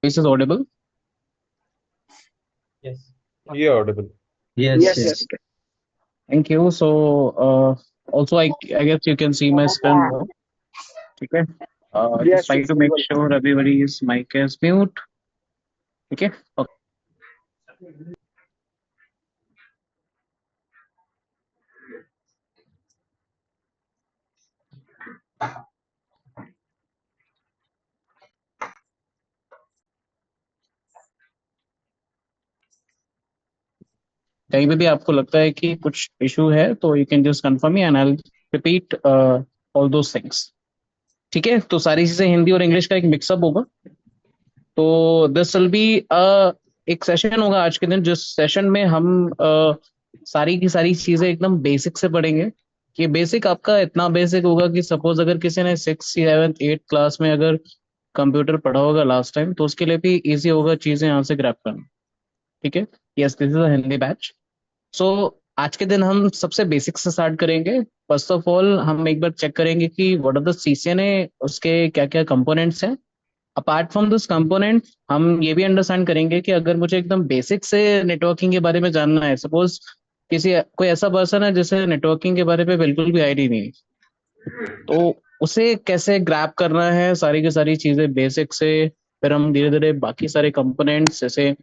Voice is audible. Yes. Yeah, audible. Yes, Yes, yes. yes. Thank you. So, also I guess you can see my screen now. Okay. Just Yes, try yes, to make visible. sure everybody's mic is mute. Okay. Okay. कहीं पे भी आपको लगता है कि कुछ issue है तो you can just confirm me and I will repeat all those things. ठीक है, तो सारी चीजें हिंदी और इंग्लिश का एक मिक्सअप होगा। तो दिस विल बी एक सेशन होगा आज के दिन, जिस सेशन में हम सारी की सारी चीजें एकदम बेसिक से पढ़ेंगे। कि बेसिक आपका इतना बेसिक होगा कि सपोज अगर किसी ने 6, 7, 8 क्लास में अगर कंप्यूटर पढ़ा होगा लास्ट टाइम, तो उसके लिए भी इजी होगा चीजें यहाँ से ग्रैब करना। ठीक है। Yes, this is a Hindi batch. So आज के दिन हम सबसे बेसिक से स्टार्ट करेंगे। फर्स्ट ऑफ ऑल हम एक बार चेक करेंगे कि व्हाट आर द सीसीएनए, उसके क्या क्या कंपोनेंट्स हैं। अपार्ट फ्रॉम दिस कंपोनेंट हम ये भी अंडरस्टैंड करेंगे कि अगर मुझे एकदम बेसिक से नेटवर्किंग के बारे में जानना है, सपोज किसी कोई ऐसा पर्सन है जिसे नेटवर्किंग के बारे में बिल्कुल भी आइडिया नहीं है, तो उसे कैसे ग्रैप करना है सारी की सारी चीजें बेसिक से। फिर हम धीरे धीरे बाकी सारे कंपोनेंट्स, जैसे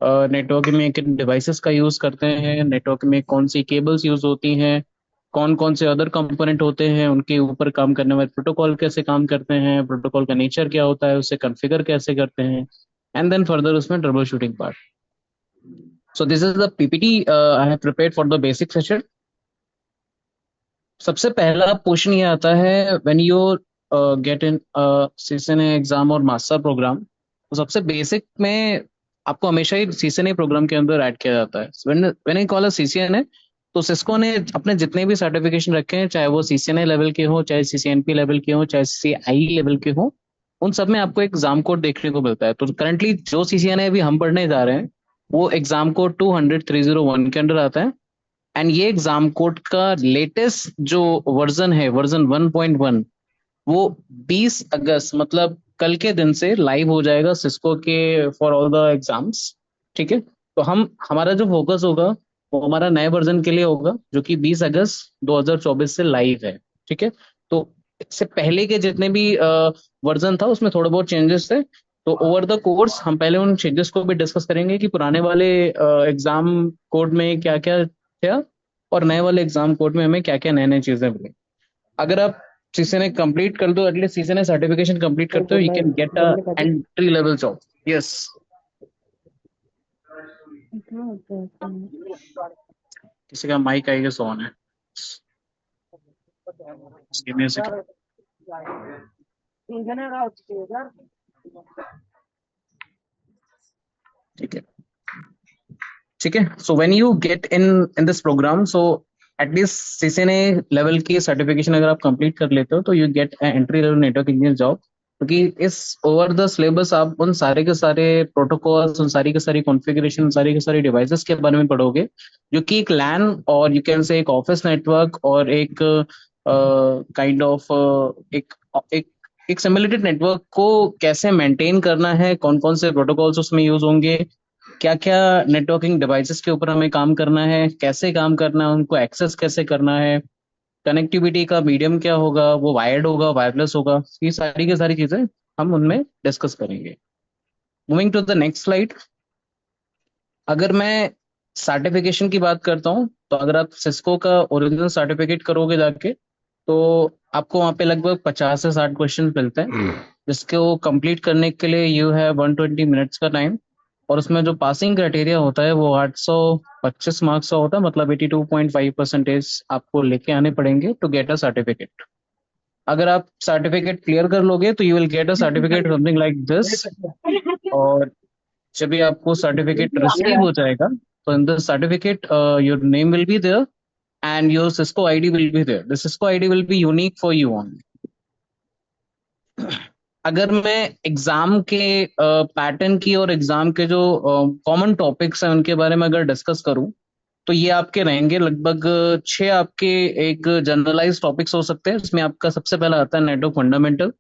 नेटवर्क में किन डिवाइसेस का यूज करते हैं, नेटवर्क में कौन सी केबल्स यूज होती हैं, कौन कौन से अदर कंपोनेंट होते हैं, उनके ऊपर काम करने वाले प्रोटोकॉल कैसे काम करते हैं, प्रोटोकॉल का नेचर क्या होता है, उसे कॉन्फ़िगर कैसे करते हैं, एंड देन फर्दर उसमें trouble shooting part. So this is the PPT I have prepared for the basic session. सबसे पहला क्वेश्चन ये आता है, when you get in CCNA exam और मास्टर प्रोग्राम, तो सबसे बेसिक में आपको हमेशा ही सीसीएनए प्रोग्राम के अंदर ऐड किया जाता है। When when I call a CCNA, तो सिस्को ने अपने जितने भी सर्टिफिकेशन रखे हैं, चाहे वो सीसीएनए लेवल के हो, चाहे सीसीएनपी लेवल के हो, चाहे सीआई लेवल के हो, उन सब में आपको एग्जाम कोड देखने को मिलता है। तो करंटली जो सीसीएनए अभी हम पढ़ने जा रहे हैं, वो एग्जाम कोड 200-301 के अंडर आता है। एंड ये एग्जाम कोड का लेटेस्ट जो वर्जन है, वर्जन 1.1, वो 20 अगस्त मतलब कल के दिन से लाइव हो जाएगा सिस्को के फॉर ऑल द एग्जाम्स। ठीक है। तो हम हमारा जो फोकस होगा वो हमारा नए वर्जन के लिए होगा, जो कि 20 अगस्त 2024 से लाइव है। ठीक है। तो इससे पहले के जितने भी वर्जन था उसमें थोड़े बहुत चेंजेस थे। तो ओवर द कोर्स हम पहले उन चेंजेस को भी डिस्कस करेंगे कि पुराने वाले एग्जाम कोड में क्या क्या था, और नए वाले एग्जाम कोड में हमें क्या क्या नए नए चीजें मिली। अगर आप सीसी ने कंप्लीट कर दो, एटलीस्ट सीसी ने सर्टिफिकेशन कंप्लीट करते हो, you can get a entry level job. Yes. किसी का माइक आई गेस ऑन है। Give me a second. ठीक है। ठीक है। So when you get in in this program, so at least CCNA level की सर्टिफिकेशन अगर आप कंप्लीट कर लेते हो, तो you get entry level network engineer job. क्योंकि इस ओवर द सिलेबस आप उन सारे के सारे प्रोटोकॉल्स, उन सारी के सारी कॉन्फ़िगरेशन, सारी के सारी डिवाइसेस के बारे में पढ़ोगे, जो कि एक लैन और यू कैन से एक ऑफिस नेटवर्क और एक काइंड ऑफ एक एक एक सिम्युलेटेड नेटवर्क को कैसे मेंटेन करना है, कौन कौन से प्रोटोकॉल्स उसमें यूज होंगे, क्या क्या नेटवर्किंग डिवाइसेस के ऊपर हमें काम करना है, कैसे काम करना है, उनको एक्सेस कैसे करना है, कनेक्टिविटी का मीडियम क्या होगा, वो वायर्ड होगा वायरलेस होगा, ये सारी की सारी चीजें हम उनमें डिस्कस करेंगे। Moving to the next slide. अगर मैं सर्टिफिकेशन की बात करता हूँ, तो अगर आप सिस्को का ओरिजिनल सर्टिफिकेट करोगे जाके, तो आपको वहाँ पे लगभग 50 से 60 क्वेश्चन मिलते हैं, जिसको कंप्लीट करने के लिए यू है 120 मिनट्स का टाइम। और उसमें जो पासिंग क्राइटेरिया होता है वो 825 मार्क्स का होता है, मतलब 82.5% आपको लेके आने पड़ेंगे टू गेट अ सर्टिफिकेट। अगर आप सर्टिफिकेट क्लियर कर लोगे तो you will get a certificate something like this. और जब भी आपको सर्टिफिकेट रिसीव हो जाएगा, तो in the certificate your name will be there and your Cisco ID will be there. The Cisco ID will be unique for you only. अगर मैं exam के पैटर्न की और एग्जाम के जो कॉमन टॉपिक्स हैं उनके बारे में अगर डिस्कस करूं, तो ये आपके रहेंगे लगभग 6 आपके एक जनरलाइज टॉपिक्स हो सकते हैं। इसमें आपका सबसे पहला आता है network fundamental,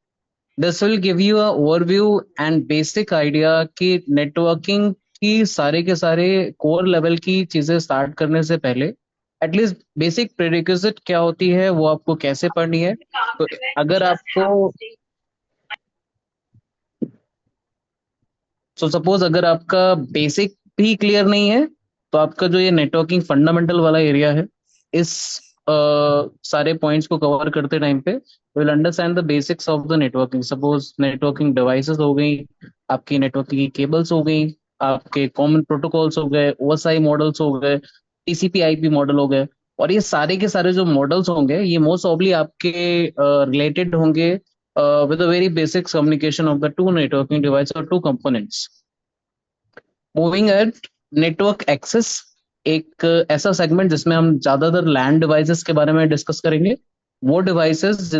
this will give you a overview and basic idea कि नेटवर्किंग की सारे के सारे कोर लेवल की चीजें स्टार्ट करने से पहले एटलीस्ट बेसिक प्रेरिक्विजिट क्या होती है, वो आपको कैसे पढ़नी है। तो अगर आपको सपोज अगर आपका बेसिक भी क्लियर नहीं है, तो आपका जो ये नेटवर्किंग फंडामेंटल वाला एरिया है, इस सारे पॉइंट्स को कवर करते टाइम पे will understand the basics of the networking. Suppose networking devices हो गई, आपकी नेटवर्किंग की केबल्स हो गई, आपके कॉमन प्रोटोकॉल्स हो गए, ओएसआई मॉडल्स हो गए, टीसीपी आईपी मॉडल हो गए। और ये सारे के सारे जो मॉडल्स होंगे, ये मोस्ट ऑब्ली आपके रिलेटेड होंगे with a very basic communication of the two networking devices or two components. Moving at network access, एक ऐसा सेगमेंट जिसमें हम ज्यादातर लैंड डिवाइसेस के बारे में डिस्कस करेंगे। वो डिवाइसेस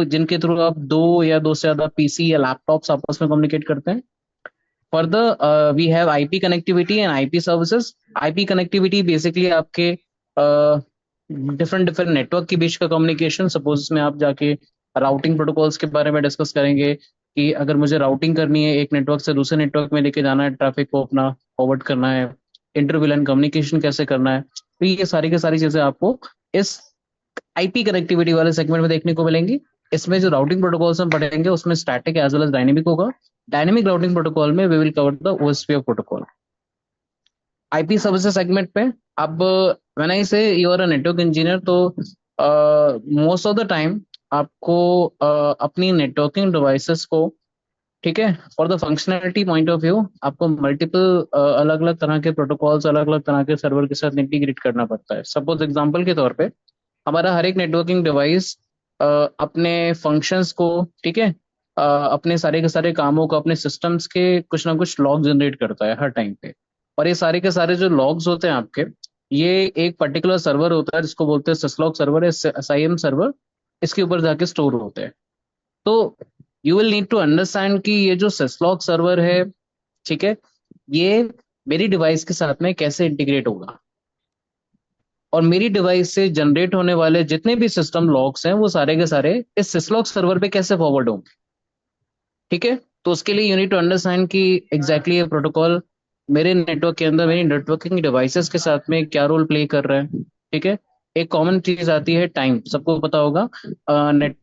जिनके थ्रू आप दो या दो से ज्यादा पीसी या लैपटॉप्स आपस में कम्युनिकेट करते हैं। Further we have IP connectivity and IP services. IP connectivity basically आपके डिफरेंट डिफरेंट नेटवर्क के बीच का कम्युनिकेशन। सपोज इसमें आप जाके राउटिंग प्रोटोकॉल्स के बारे में डिस्कस करेंगे कि अगर मुझे राउटिंग करनी है, एक नेटवर्क से दूसरे नेटवर्क में लेके जाना है, ट्रैफिक को अपना फॉरवर्ड करना है, इंटरविलन कम्युनिकेशन कैसे करना है। तो ये सारी की सारी चीजें आपको इस आईपी कनेक्टिविटी वाले सेगमेंट में देखने को मिलेंगी। इसमें जो राउटिंग प्रोटोकॉल्स हम पढ़ेंगे उसमें static as well as dynamic होगा। डायनेमिक राउटिंग प्रोटोकॉल में we will cover the OSPF protocol. IP services segment पे अब when I say you are a network engineer, तो मोस्ट ऑफ द टाइम आपको अपनी नेटवर्किंग डिवाइसेस को, ठीक है, for the functionality point of view आपको मल्टीपल अलग अलग तरह के प्रोटोकॉल्स, अलग अलग तरह के सर्वर के साथ इंटीग्रेट करना पड़ता है। सपोज एग्जांपल के तौर पे हमारा हर एक नेटवर्किंग डिवाइस अपने फंक्शंस को, ठीक है, अपने सारे के सारे कामों को, अपने सिस्टम्स के कुछ ना कुछ लॉग जनरेट करता है हर टाइम पे। और ये सारे के सारे जो लॉग्स होते हैं आपके, ये एक पर्टिकुलर सर्वर होता है जिसको बोलते हैं सिसलॉग सर्वर, एसआईएम सर्वर, इसके ऊपर जाके स्टोर होते हैं। तो you will need to understand कि ये जो सिसलॉग सर्वर है, ठीक है, ये मेरी डिवाइस के साथ में कैसे इंटीग्रेट होगा, और मेरी डिवाइस से जनरेट होने वाले जितने भी सिस्टम लॉग्स हैं वो सारे के सारे इस सिसलॉग सर्वर पे कैसे फॉरवर्ड होंगे। ठीक है, तो उसके लिए यू नीड टू अंडरस्टैंड कि एग्जैक्टली ये प्रोटोकॉल मेरे नेटवर्क के अंदर मेरी नेटवर्किंग डिवाइसेस के साथ में क्या रोल प्ले कर रहा है। ठीक है, एक कॉमन चीज आती है टाइम, सबको पता होगा। नेट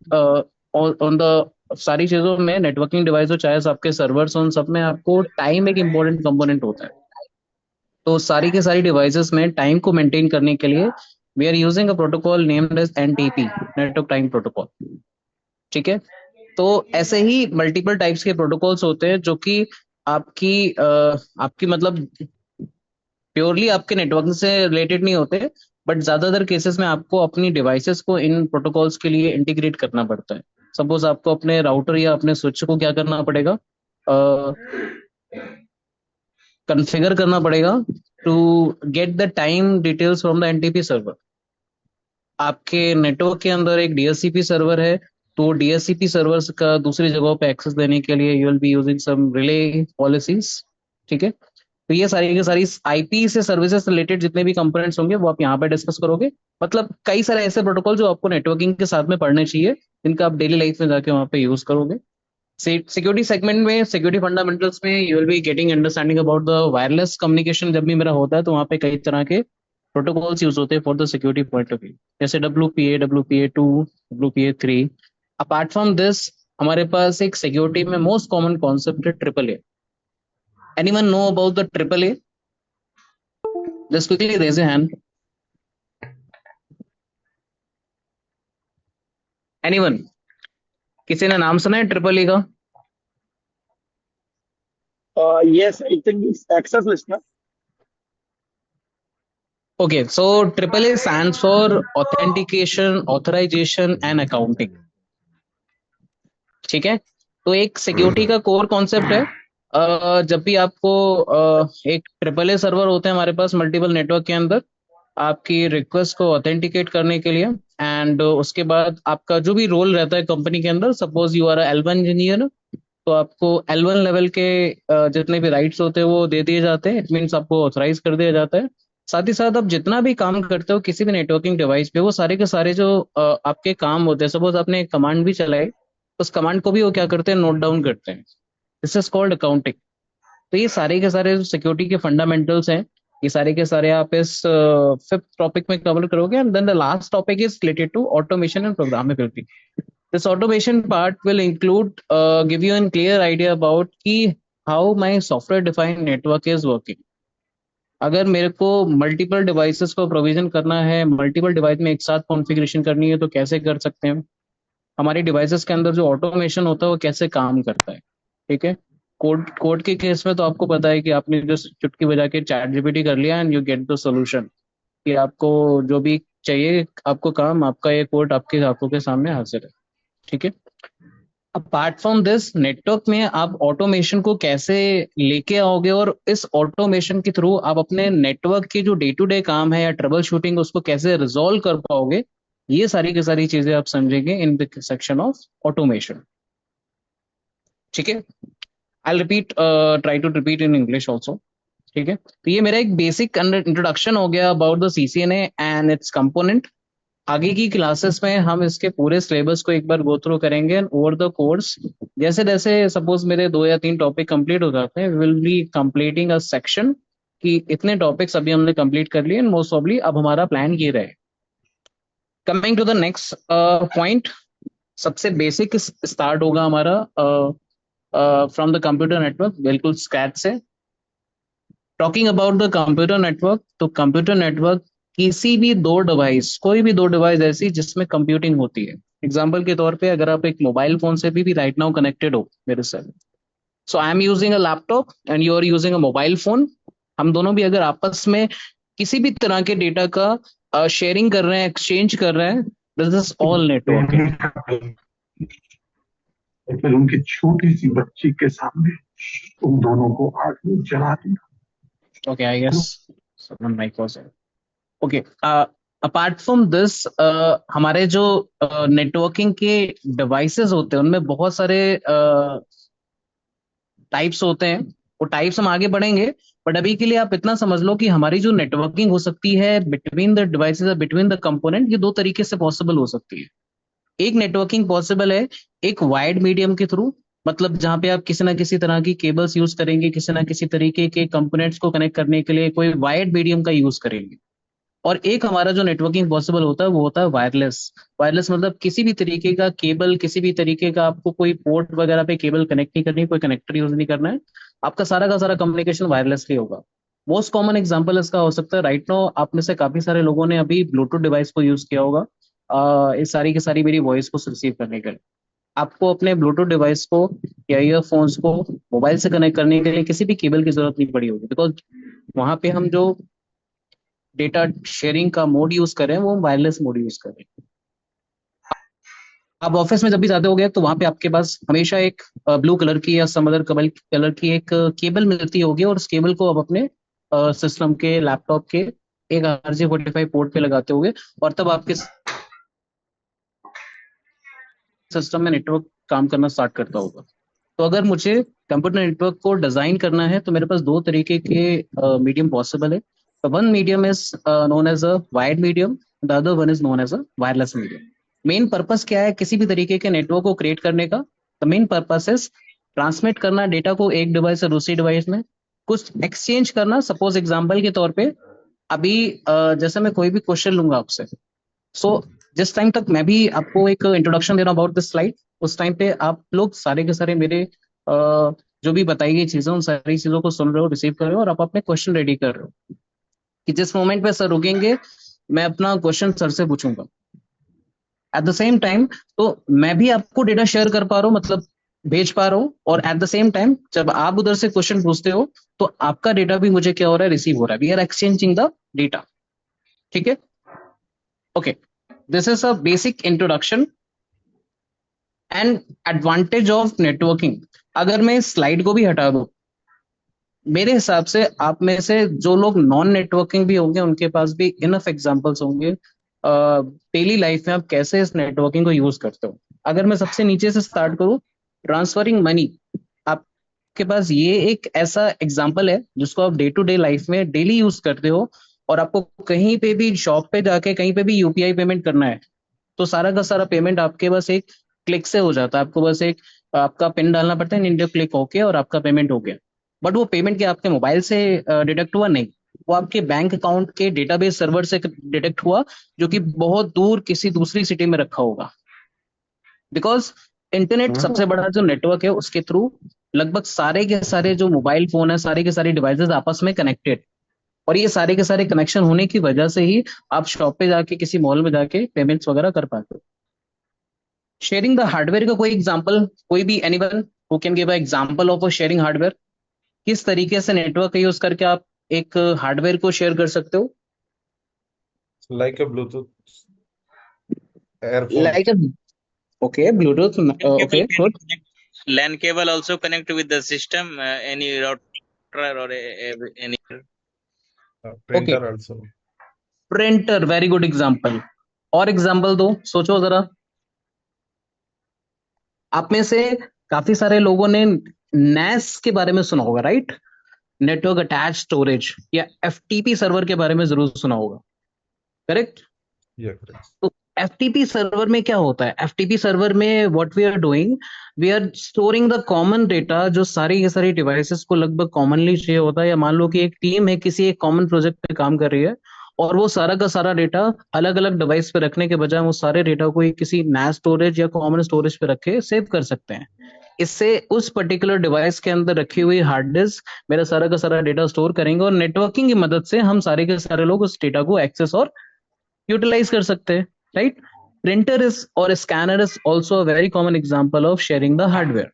ऑन द सारी चीजों में, नेटवर्किंग डिवाइस हो चाहे आपके सर्वर्स, उन सब में आपको टाइम एक इंपॉर्टेंट कंपोनेंट होता है। तो सारी के सारी डिवाइसेस में टाइम को मेंटेन करने के लिए we are using a protocol named as NTP, network time protocol. ठीक है, तो ऐसे ही मल्टीपल टाइप्स के प्रोटोकॉल्स होते हैं जो कि आपकी मतलब प्योरली आपके नेटवर्क से रिलेटेड नहीं होते, बट ज्यादातर केसेस में आपको अपनी डिवाइसेस को इन प्रोटोकॉल्स के लिए इंटीग्रेट करना पड़ता है। सपोज आपको अपने राउटर या अपने स्विच को क्या करना पड़ेगा, कॉन्फ़िगर करना पड़ेगा to get the time details from the NTP server. आपके नेटवर्क के अंदर एक डीएचसीपी सर्वर है, तो डीएचसीपी सर्वर्स का दूसरी जगहों पे एक्सेस देने के लिए you will be using some relay policies. ठीक है, तो ये सारी की सारी आईपी से सर्विसेज रिलेटेड जितने भी कंपोनेंट्स होंगे वो आप यहाँ पे डिस्कस करोगे। मतलब कई सारे ऐसे प्रोटोकॉल जो आपको नेटवर्किंग के साथ में पढ़ने चाहिए, जिनका आप डेली लाइफ में जाके वहाँ पे यूज करोगे। सिक्योरिटी सेगमेंट में, सिक्योरिटी फंडामेंटल्स में you will be getting understanding about the wireless communication. जब भी मेरा होता है तो वहाँ पे कई तरह के प्रोटोकॉल्स यूज होते हैं for the security point of view, जैसे W P A 2, W P A 3। Apart from this हमारे पास एक सिक्योरिटी में मोस्ट कॉमन कॉन्सेप्ट है triple A. Anyone know about the triple A? Just quickly raise a hand. Anyone, किसी ने नाम सुना है ट्रिपल ए का? Yes, I think it's access listener. Okay, so triple A stands for authentication, authorization and accounting. ठीक है, तो एक सिक्योरिटी का कोर कॉन्सेप्ट है। जब भी आपको एक ट्रिपल ए सर्वर होते हैं हमारे पास मल्टीपल नेटवर्क के अंदर, आपकी रिक्वेस्ट को ऑथेंटिकेट करने के लिए, एंड उसके बाद आपका जो भी रोल रहता है कंपनी के अंदर, suppose you are L1 engineer, तो आपको L1 लेवल के जितने भी राइट्स होते हैं वो दे दिए जाते हैं। इट मीन्स आपको ऑथराइज कर दिया जाता है। साथ ही साथ आप जितना भी काम करते हो किसी भी नेटवर्किंग डिवाइस पे, वो सारे के सारे जो आपके काम होते हैं, सपोज आपने एक कमांड भी चलाई, उस कमांड को भी वो क्या करते हैं, नोट डाउन करते हैं। This is called accounting. तो ये सारे के सारे जो सिक्योरिटी के फंडामेंटल्स हैं, ये सारे के सारे आप इस फिफ्थ टॉपिक में कवर करोगे। And then the last topic is related to automation and programmability. This automation part will include give you a clear idea about कि how my software defined network is working। अगर मेरे को multiple devices को provision करना है, multiple device में एक साथ कॉन्फ़िगरेशन करनी है, तो कैसे कर सकते हैं। हमारी डिवाइसेस के अंदर जो ऑटोमेशन होता है वो कैसे काम करता है। ठीक है। कोड कोड के केस में तो आपको पता है कि आपने जो चुटकी बजा के चैट जीपीटी कर लिया and you get the solution, कि आपको जो भी चाहिए आपको काम, आपका ये कोड आपके आंखों के सामने हाजिर है। ठीक है। अपार्ट फ्रॉम दिस, नेटवर्क में आप ऑटोमेशन को कैसे लेके आओगे और इस ऑटोमेशन के थ्रू आप अपने नेटवर्क के जो डे टू डे काम है या ट्रबल शूटिंग उसको कैसे रिजॉल्व कर पाओगे, ये सारी की सारी चीजें आप समझेंगे in the section of automation. ठीक है। I repeat, try to repeat in English also. ठीक है। तो ये मेरा एक बेसिक इंट्रोडक्शन हो गया about the CCNA and it's component. आगे की क्लासेस में हम इसके पूरे सिलेबस को एक बार गो थ्रू करेंगे ओवर द कोर्स। जैसे जैसे सपोज मेरे 2 या 3 टॉपिक कंप्लीट हो जाते हैं, will be completing a section कि इतने टॉपिक्स अभी हमने कंप्लीट कर लिए, मोस्ट ऑफली अब हमारा प्लान ये रहे। Coming to the next point, सबसे बेसिक स्टार्ट होगा हमारा फ्रॉम द कंप्यूटर नेटवर्क, बिल्कुल स्क्रैच से। Talking about the computer network, तो कंप्यूटर नेटवर्क किसी भी दो डिवाइस, कोई भी दो डिवाइस ऐसी जिसमें कंप्यूटिंग होती है। एग्जाम्पल के तौर पे अगर आप एक मोबाइल फोन से भी राइट नाउ कनेक्टेड हो मेरे से, so I am using a laptop and you are using a mobile phone. हम दोनों भी अगर आपस में किसी भी तरह के डेटा का शेयरिंग कर रहे हैं, एक्सचेंज कर रहे हैं, दिस इज ऑल नेटवर्किंग। फिर उनकी छोटी सी बच्ची के सामने उन दोनों को आग में जला दिया। Okay, I guess someone mic was there. Okay. Apart from this, हमारे जो नेटवर्किंग के डिवाइसेस होते हैं उनमें बहुत सारे टाइप्स होते हैं। वो टाइप्स हम आगे बढ़ेंगे, बट अभी के लिए आप इतना समझ लो कि हमारी जो नेटवर्किंग हो सकती है बिटवीन द डिवाइसेस और बिटवीन द कंपोनेंट, ये 2 तरीके से पॉसिबल हो सकती है। एक नेटवर्किंग पॉसिबल है एक वायर्ड मीडियम के थ्रू, मतलब जहां पे आप किसी ना किसी तरह की केबल्स यूज करेंगे, किसी ना किसी तरीके के कंपोनेंट्स को कनेक्ट करने के लिए कोई वायर्ड मीडियम का यूज करेंगे। और एक हमारा जो नेटवर्किंग पॉसिबल होता है वो होता है वायरलेस। वायरलेस मतलब किसी भी तरीके का केबल, किसी भी तरीके का आपको कोई पोर्ट वगैरह पे केबल कनेक्ट नहीं करनी, कोई कनेक्टर यूज नहीं करना है, आपका सारा का सारा कम्युनिकेशन वायरलेसली होगा। मोस्ट कॉमन एग्जांपल इसका हो सकता है, राइट नाउ आप में से काफी सारे लोगों ने अभी ब्लूटूथ डिवाइस को यूज किया होगा इस सारी की सारी मेरी वॉइस को रिसीव करने के लिए। आपको अपने ब्लूटूथ डिवाइस को या ईयरफोन्स को मोबाइल से कनेक्ट करने के लिए किसी भी केबल की जरूरत नहीं पड़ी होगी, बिकॉज वहां पे हम जो डेटा शेयरिंग का मोड यूज करें वो वायरलेस मोड यूज करें। आप ऑफिस में जब भी जाते होगे तो वहां पे आपके पास हमेशा एक ब्लू कलर की या सम अदर कलर की एक केबल मिलती होगी, और उस केबल को आप अपने सिस्टम के, लैपटॉप के एक RJ45 पोर्ट पे लगाते होगे, और तब आपके सिस्टम में नेटवर्क काम करना स्टार्ट करता होगा। तो अगर मुझे कंप्यूटर नेटवर्क को डिजाइन करना है तो मेरे पास 2 तरीके के मीडियम पॉसिबल है। तो one medium is known as a wired medium, the other one is known as a wireless medium. Main purpose क्या है किसी भी तरीके के नेटवर्क को क्रिएट करने का? The main purpose is transmit करना डेटा को एक डिवाइस से दूसरी डिवाइस में, कुछ एक्सचेंज करना। सपोज एग्जाम्पल के तौर पे अभी जैसे मैं कोई भी क्वेश्चन लूंगा आपसे, सो जिस टाइम तक मैं भी आपको एक इंट्रोडक्शन दे रहा हूँ अबाउट दिस स्लाइड, उस टाइम पे आप लोग सारे के सारे मेरे जो भी बताई गई चीजें उन सारी चीजों को सुन रहे हो, रिसीव कर रहे हो, और आप अपने क्वेश्चन रेडी कर रहे हो कि जिस मोमेंट पे सर रुकेंगे मैं अपना क्वेश्चन सर से पूछूंगा। एट द सेम टाइम तो मैं भी आपको डेटा शेयर कर पा रहा हूँ, मतलब भेज पा रहा हूँ, और एट द सेम टाइम जब आप उधर से क्वेश्चन पूछते हो तो आपका डेटा भी मुझे क्या हो रहा है, रिसीव हो रहा है। We are exchanging the data. ठीक है। Okay, this is a basic introduction and advantage of networking. अगर मैं इस स्लाइड को भी हटा दूं, मेरे हिसाब से आप में से जो लोग नॉन नेटवर्किंग भी होंगे उनके पास भी इनफ एग्जांपल्स होंगे डेली लाइफ में आप कैसे इस नेटवर्किंग को यूज करते हो। अगर मैं सबसे नीचे से स्टार्ट करूं, ट्रांसफरिंग मनी, आपके पास ये एक ऐसा एग्जांपल है जिसको आप डे टू डे लाइफ में डेली यूज करते हो, और आपको कहीं पे भी शॉप पे जाके कहीं पे भी यूपीआई पेमेंट करना है तो सारा का सारा पेमेंट आपके बस एक क्लिक से हो जाता है। आपको बस एक आपका पिन डालना पड़ता है, नीचे क्लिक होके और आपका पेमेंट हो गया। बट वो पेमेंट क्या आपके मोबाइल से डिडक्ट हुआ? नहीं, वो आपके बैंक अकाउंट के डेटाबेस सर्वर से डिडक्ट हुआ, जो कि बहुत दूर किसी दूसरी सिटी में रखा होगा। बिकॉज इंटरनेट सबसे बड़ा जो नेटवर्क है, उसके थ्रू लगभग सारे के सारे जो मोबाइल फोन है, सारे के सारे डिवाइसेस आपस में कनेक्टेड, और ये सारे के सारे कनेक्शन होने की वजह से ही आप शॉप पे जाके, किसी मॉल में जाके पेमेंट्स वगैरह कर पाते हो। शेयरिंग द हार्डवेयर का कोई एग्जांपल, कोई भी anyone who can give a example of sharing hardware? किस तरीके से नेटवर्क का यूज करके आप एक हार्डवेयर को शेयर कर सकते हो? like a Bluetooth earphone. Like okay, Bluetooth, Cable okay, can good. connect. LAN cable also connect with the system. Any router or any. Okay, Printer also. Printer, very good example. और example दो, सोचो जरा। आप में से काफी सारे लोगों ने NAS के बारे में सुना होगा, राइट? नेटवर्क अटैच स्टोरेज, या FTP सर्वर के बारे में जरूर सुना होगा, करेक्ट? Yeah, correct. तो FTP सर्वर में क्या होता है? FTP सर्वर में what we are doing, we are storing the common data, जो सारी के सारी डिवाइसेस को लगभग कॉमनली शेयर होता है। या मान लो कि एक टीम है, किसी एक कॉमन प्रोजेक्ट पे काम कर रही है, और वो सारा का सारा डेटा अलग अलग डिवाइस पे रखने के बजाय वो सारे डेटा को एक किसी NAS स्टोरेज या कॉमन स्टोरेज पे रखे सेव कर सकते हैं। इससे उस पर्टिकुलर डिवाइस के अंदर रखी हुई हार्ड डिस्क मेरा सारा का सारा डेटा स्टोर करेंगे, और नेटवर्किंग की मदद से हम सारे के सारे लोग उस डेटा को एक्सेस और यूटिलाइज कर सकते हैं, राइट? प्रिंटर इज और scanner is also a very common example of sharing the hardware.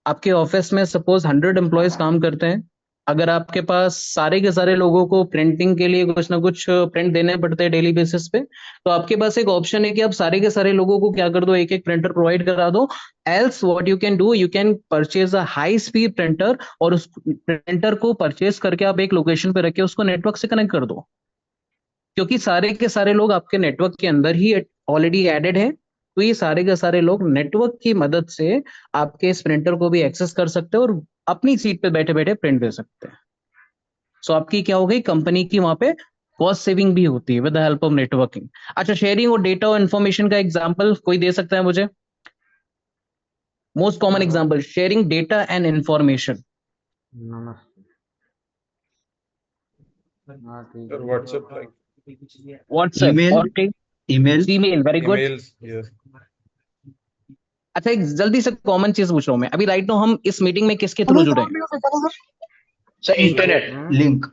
आपके ऑफिस में सपोज 100 एम्प्लॉयज काम करते हैं। अगर आपके पास सारे के सारे लोगों को प्रिंटिंग के लिए कुछ ना कुछ प्रिंट देने पड़ते हैं डेली बेसिस पे, तो आपके पास एक ऑप्शन है कि आप सारे के सारे लोगों को क्या कर दो, एक एक प्रिंटर प्रोवाइड करा दो। Else what you can do, you can purchase a high speed printer, और उस प्रिंटर को परचेज करके आप एक लोकेशन पे रख के उसको नेटवर्क से कनेक्ट कर दो, क्योंकि सारे के सारे लोग आपके नेटवर्क के अंदर ही ऑलरेडी एडेड है। तो ये सारे के सारे लोग नेटवर्क की मदद से आपके इस प्रिंटर को भी एक्सेस कर सकते हैं और अपनी सीट पे बैठे बैठे प्रिंट दे सकते हैं। सो आपकी क्या हो गई, कंपनी की वहां पे कॉस्ट सेविंग भी होती है with the help of networking. अच्छा, शेयरिंग और डेटा और इन्फॉर्मेशन का एग्जांपल कोई दे सकता है मुझे? Most common example, sharing data and information. नमस्ते। हाँ ठीक Or है। WhatsApp, like व्हाट्सएप ईमेल, और email, email, very good. emails. Yes. अच्छा, एक जल्दी से कॉमन चीज पूछ रहा हूँ मैं अभी, राइट नाउ हम इस मीटिंग में किसके थ्रू जुड़े हैं? Sir internet link,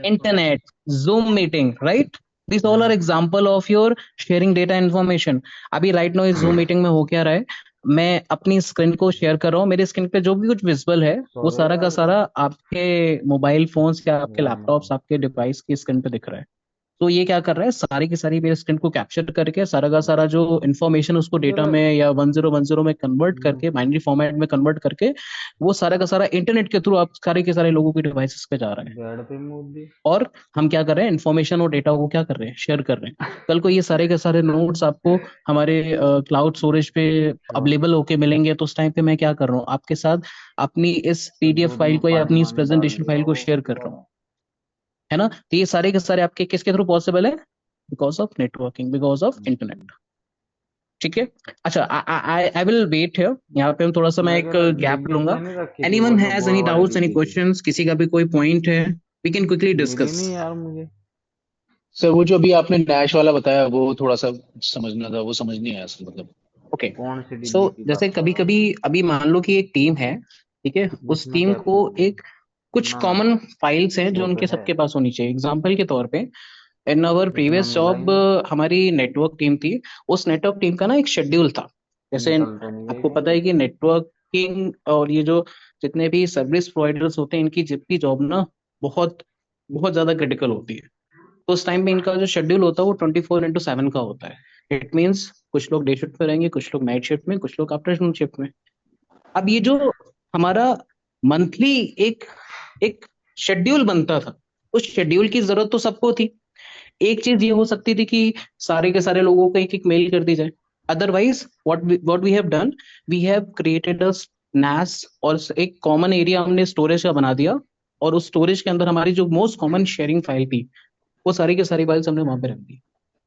internet, zoom meeting, right? This all are example of your sharing data information. अभी राइट नाउ इस जूम मीटिंग में हो क्या रहा है, मैं अपनी स्क्रीन को शेयर कर रहा हूँ। मेरी स्क्रीन पे जो भी कुछ विजुअल है वो सारा का सारा आपके मोबाइल फोन्स या आपके लैपटॉप्स, आपके डिवाइस की स्क्रीन पे दिख रहा है। तो ये क्या कर रहा है, सारी की सारी मेरे स्क्रीन को कैप्चर करके सारा का सारा जो इन्फॉर्मेशन उसको डेटा में या 1010 में कन्वर्ट करके, बाइनरी फॉर्मेट में कन्वर्ट करके, वो सारा का सारा इंटरनेट के थ्रू आप सारे के सारे लोगों की डिवाइसेस पे जा रहा है। बेड पे मोदी। और हम क्या कर रहे हैं, इन्फॉर्मेशन और डेटा को क्या कर रहे हैं, शेयर कर रहे हैं। कल को ये सारे के सारे नोट्स आपको हमारे क्लाउड स्टोरेज पे अवेलेबल होके मिलेंगे, तो उस टाइम पे मैं क्या कर रहा हूँ, आपके साथ अपनी इस PDF फाइल को या अपनी इस प्रेजेंटेशन फाइल को शेयर कर रहा हूँ, है ना? तो ये सारे के सारे आपके किसके थ्रू पॉसिबल है? Because of networking, because of internet. ठीक है। अच्छा, आई विल वेट हियर, यहाँ पे हम थोड़ा सा मैं एक गैप लूंगा। Anyone has any doubts, any questions? किसी का भी कोई पॉइंट है, वी कैन क्विकली डिस्कस। नहीं यार मुझे सर वो जो अभी आपने डैश वाला बताया वो थोड़ा सा समझना था, वो समझ नहीं आया सर, मतलब ओके, कौन सी सो दिल्ली की जैसे बात कभी कर रहा कभी अभी मान लो कि एक टीम है, ठीक है, उस जिसमें टीम क्या को एक कुछ ना कॉमन फाइल्स हैं जो वो तो उनके है सबके पास होनी चाहिए। एग्जाम्पल के तौर पे, इन आवर इतना प्रीवियस जॉब मिलाएंगे हमारी नेटवर्क टीम थी। उस नेटवर्क टीम का ना एक शेड्यूल था। जैसे निकल तो नहीं आपको गई पता है कि नेटवर्किंग और ये जो जितने भी सर्विस प्रोवाइडर्स होते हैं, इनकी जितनी जॉब ना बहुत बहुत ज्यादा क्रिटिकल होती है। तो उस टाइम पे इनका जो शेड्यूल होता है वो 24/7 का होता है। इट मीन्स कुछ लोग डे शिफ्ट में रहेंगे, कुछ लोग नाइट शिफ्ट में, कुछ लोग आफ्टरनून शिफ्ट में। अब ये जो हमारा मंथली एक एक शेड्यूल बनता था, उस शेड्यूल की जरूरत तो सबको थी। एक चीज ये हो सकती थी कि सारे के सारे लोगों को एक एक मेल कर दी जाए। Otherwise what we have done, we have created a NAS, और एक कॉमन एरिया हमने स्टोरेज का बना दिया, और उस स्टोरेज के अंदर हमारी जो मोस्ट कॉमन शेयरिंग फाइल थी, वो सारी की सारी फाइल्स हमने वहां पे रख दी।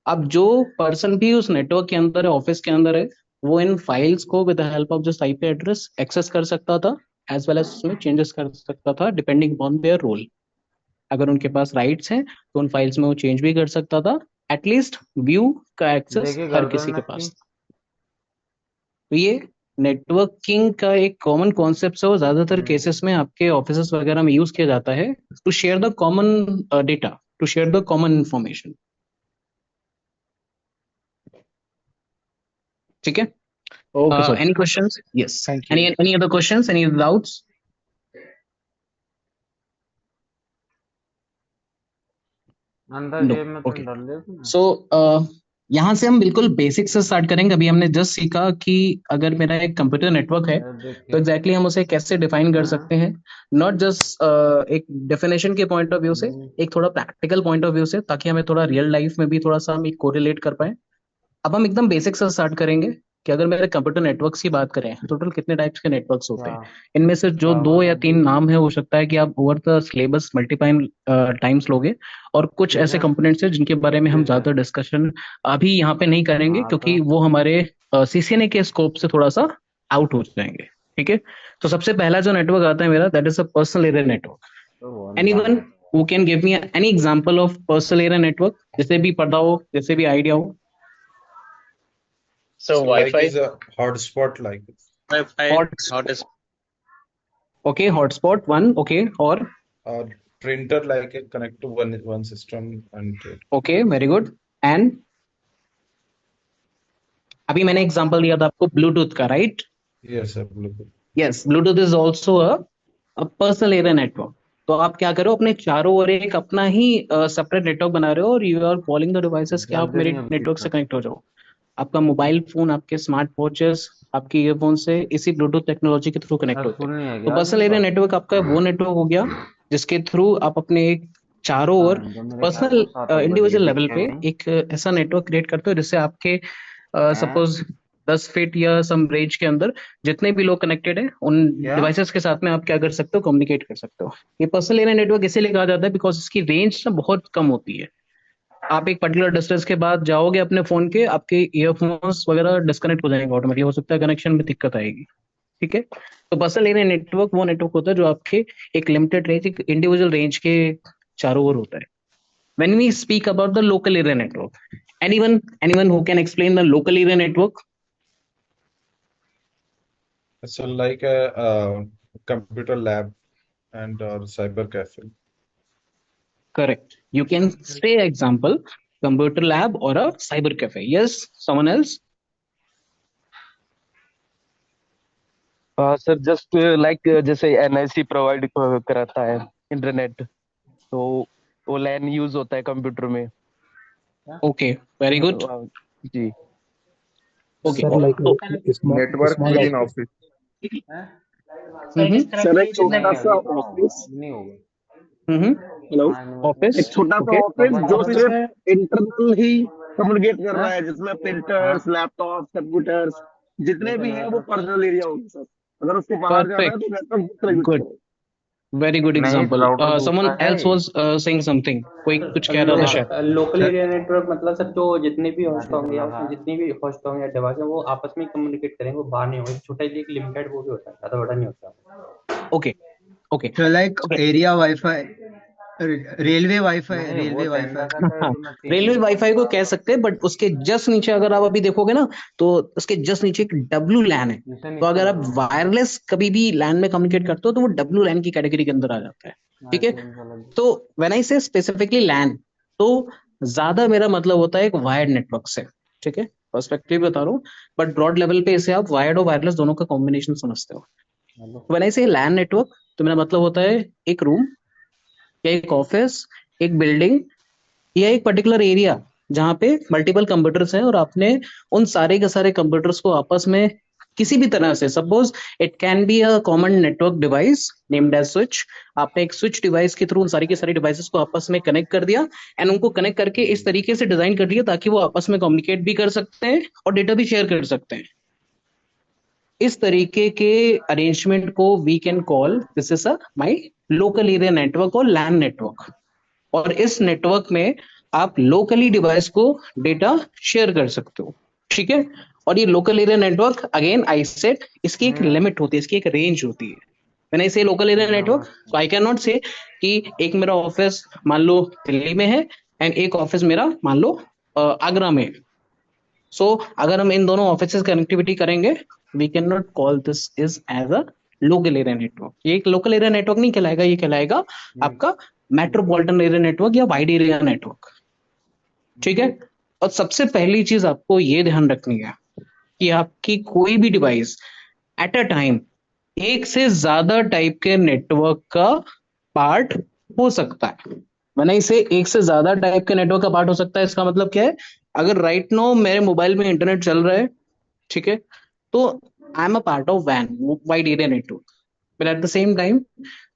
अब जो पर्सन भी उस नेटवर्क के अंदर है, ऑफिस के अंदर है, वो इन फाइल्स को with the help of this IP address access कर सकता था, एज वेल एज उसमें चेंजेस कर सकता था डिपेंडिंग अपॉन देयर रोल। अगर उनके पास राइट्स हैं तो उन फाइल्स में वो चेंज भी कर सकता था। एटलीस्ट व्यू का एक्सेस देखिए हर कर दो किसी के नक्की। पास था। तो ये नेटवर्किंग का एक कॉमन कॉन्सेप्ट है और ज्यादातर केसेस में आपके ऑफिस वगैरह में यूज किया जाता है to share the common data, to share the common information. ठीक है। Okay sir, any questions? Yes, thank you. Any other questions, any doubts? अंदर नो, जेब में तो ओके। डाल देते ना। सो यहाँ से हम बिल्कुल बेसिक से स्टार्ट करेंगे। अभी हमने जस्ट सीखा कि अगर मेरा एक कंप्यूटर नेटवर्क है तो देखिए एग्जैक्टली हम उसे कैसे डिफाइन कर हाँ। सकते हैं, नॉट जस्ट एक डेफिनेशन के पॉइंट ऑफ व्यू से, एक थोड़ा प्रैक्टिकल पॉइंट ऑफ व्यू से, ताकि हमें थोड़ा रियल लाइफ में भी थोड़ा सा हम कोरिलेट कर पाए। अब हम एकदम बेसिक से स्टार्ट करेंगे कि अगर मेरे कंप्यूटर नेटवर्क्स की बात करें, टोटल कितने टाइप्स के नेटवर्क्स होते हैं। क्या इनमें से जो क्या 2 या बोला 3 नाम है, हो सकता है कि आप over the syllabus multiple times लोगे, और कुछ ऐसे सीजन कंपोनेंट्स हैं जिनके बारे में हम सीजन ज्यादा डिस्कशन अभी यहाँ पे नहीं करेंगे, हाँ क्योंकि तो वो हमारे सीसीएनए के स्कोप से थोड़ा सा आउट हो जाएंगे। ठीक है। तो सबसे पहला जो नेटवर्क आता है मेरा, that is a personal area network. बोल anyone who can give me any example of personal area network, जैसे भी पता हो, जैसे भी आइडिया हो। Sir So like wifi. is a hotspot like Wi-Fi, hot hotspot, okay, hotspot 1, okay, और or printer like a connect to one system and okay, very good. And अभी मैंने एग्जांपल दिया था आपको ब्लूटूथ का, right? yes, sir, Bluetooth. Yes, Bluetooth is also a personal area network. तो आप क्या करो, अपने चारों ओर एक अपना ही सेपरेट नेटवर्क बना रहे हो, और you are calling the devices कि आप जल्दी मेरे नहीं अब नेटवर्क से सीखो कनेक्ट हो जाओ। आपका मोबाइल फोन, आपके स्मार्ट वॉचेस, आपके ईयरफोन से इसी ब्लूटूथ टेक्नोलॉजी के थ्रू कनेक्ट होते स्कूल हैं। नहीं है तो क्या आज पर्सनल एरिया इनका? नेटवर्क आपका वो नेटवर्क हो गया जिसके थ्रू आप अपने एक चारों ओर हाँ जो मेरे ख्याल पर्सनल को 7 8 बज गए इंडिविजुअल लेवल दिखे पे नहीं एक ऐसा नेटवर्क क्रिएट करते हो जिससे आपके हैं सपोज 10 फीट या सम रेंज के अंदर जितने भी लोग कनेक्टेड है, उन क्या डिवाइसेस के साथ में आप क्या कर सकते हो, कम्युनिकेट कर सकते हो। ये पर्सनल एरिया नेटवर्क इसीलिए कहा जाता है बिकॉज इसकी रेंज ना बहुत कम होती है। आप एक पर्टिकुलर डिस्टेंस के बाद जाओगे अपने फोन के, आपके ईयरफोन्स वगैरह डिस्कनेक्ट हो जाएंगे ऑटोमेटिकली, हो सकता है कनेक्शन में दिक्कत आएगी। ठीक है। तो पर्सनल एरिया नेटवर्क वो नेटवर्क होता है जो आपके एक लिमिटेड रेंज, एक इंडिविजुअल रेंज के चारों ओर होता है। When we speak about the local area network, anyone who can explain the local area network? So like a computer lab and or cyber cafe. Correct. You can say example, computer lab or a cyber cafe. Yes, someone else? हाँ sir, just like जैसे NIC provide कराता है internet, तो वो लैन use होता है computer में। Okay, very good. जी Okay. Sir like So, network small within office. Sir एक छोटा सा ऑफिस, नहीं होगा हेलो, office. एक छोटा सा Okay. ऑफिस जो Office सिर्फ में इंटरनल ही कम्युनिकेट कर रहा है, जिसमें प्रिंटर्स, लैपटॉप, कंप्यूटर्स जितने भी हैं वो पर्सनल एरिया होगी सर। अगर उसको बाहर जाना है perfect. तो नेटवर्क दूसरा यूज Good. करो। Very good नहीं example. राउटर Someone दूसरा है else was saying something. कोई कुछ कह रहा था शायद। लोकल एरिया नेटवर्क मतलब सर जो जितने भी होस्ट होंगे या उसमें जितनी भी होस्ट होंगे या डिवाइस है वो आपस में कम्युनिकेट करेंगे, वो बाहर नहीं होंगे। छोटा एक लिमिटेड वो भी होता है, ज्यादा बड़ा नहीं होता। Okay. Okay. So like So, area Wi-Fi, railway wifi, नहीं वो रेलवे टेंडर वाईफाई। का था तो मैं सीख रेलवे नहीं वाईफाई को कह सकते हैं, बट उसके जस्ट नीचे अगर आप अभी देखोगे ना, तो उसके जस्ट नीचे एक डब्ल्यू लैन है। इसे तो अगर आप निकाल वायरलेस कभी भी लैन में कम्युनिकेट करते हो तो वो डब्ल्यू लैन की कैटेगरी के अंदर आ जाता है। ठीक है। तो व्हेन आई से स्पेसिफिकली लैन, तो ज्यादा मेरा मतलब होता है एक वायर्ड नेटवर्क से। ठीक है, पर्सपेक्टिव बता रहा हूँ, बट ब्रॉड लेवल पे इसे आप वायर्ड और वायरलेस दोनों का कॉम्बिनेशन समझते हो। व्हेन आई से लैन नेटवर्क, तो मेरा मतलब होता है एक रूम या एक ऑफिस, एक बिल्डिंग या एक पर्टिकुलर एरिया जहाँ पे मल्टीपल कंप्यूटर्स हैं, और आपने उन सारे के सारे कंप्यूटर्स को आपस में किसी भी तरह से, suppose it can be a common network device named as switch, आपने एक स्विच डिवाइस के थ्रू उन सारी के सारी डिवाइसेस को आपस में कनेक्ट कर दिया, एंड उनको कनेक्ट करके इस तरीके से डिजाइन कर दिया ताकि वो आपस में कम्युनिकेट भी कर सकते हैं और डेटा भी शेयर कर सकते हैं। इस तरीके के अरेंजमेंट को we can call, this is a my local area network और लैन नेटवर्क। और इस नेटवर्क में आप लोकली डिवाइस को डेटा शेयर कर सकते हो। ठीक है। और ये local area network again I said इसकी एक लिमिट होती है, इसकी एक रेंज होती है। मैंने इसे local area network, so I can not से कि एक मेरा ऑफिस मान लो दिल्ली में है एंड एक ऑफिस मेरा मान लो आगरा में। सो अगर हम इन दोनों ऑफिस कनेक्टिविटी करेंगे, we can not call this is as a local area network. ये एक लोकल एरिया नेटवर्क नहीं कहलाएगा, ये कहलाएगा आपका मेट्रोपॉलिटन एरिया नेटवर्क या वाइड एरिया नेटवर्क। ठीक है। और सबसे पहली चीज आपको ये ध्यान रखनी है कि आपकी कोई भी डिवाइस एट अ टाइम एक से ज्यादा टाइप के नेटवर्क का पार्ट हो सकता है। मैंने इसे एक से ज्यादा टाइप के नेटवर्क का पार्ट हो सकता है, इसका मतलब क्या है? अगर राइट नो मेरे मोबाइल में इंटरनेट चल रहा है, ठीक है, तो I am a part of वैन, वाइड एरिया नेटवर्क। फिर एट द सेम टाइम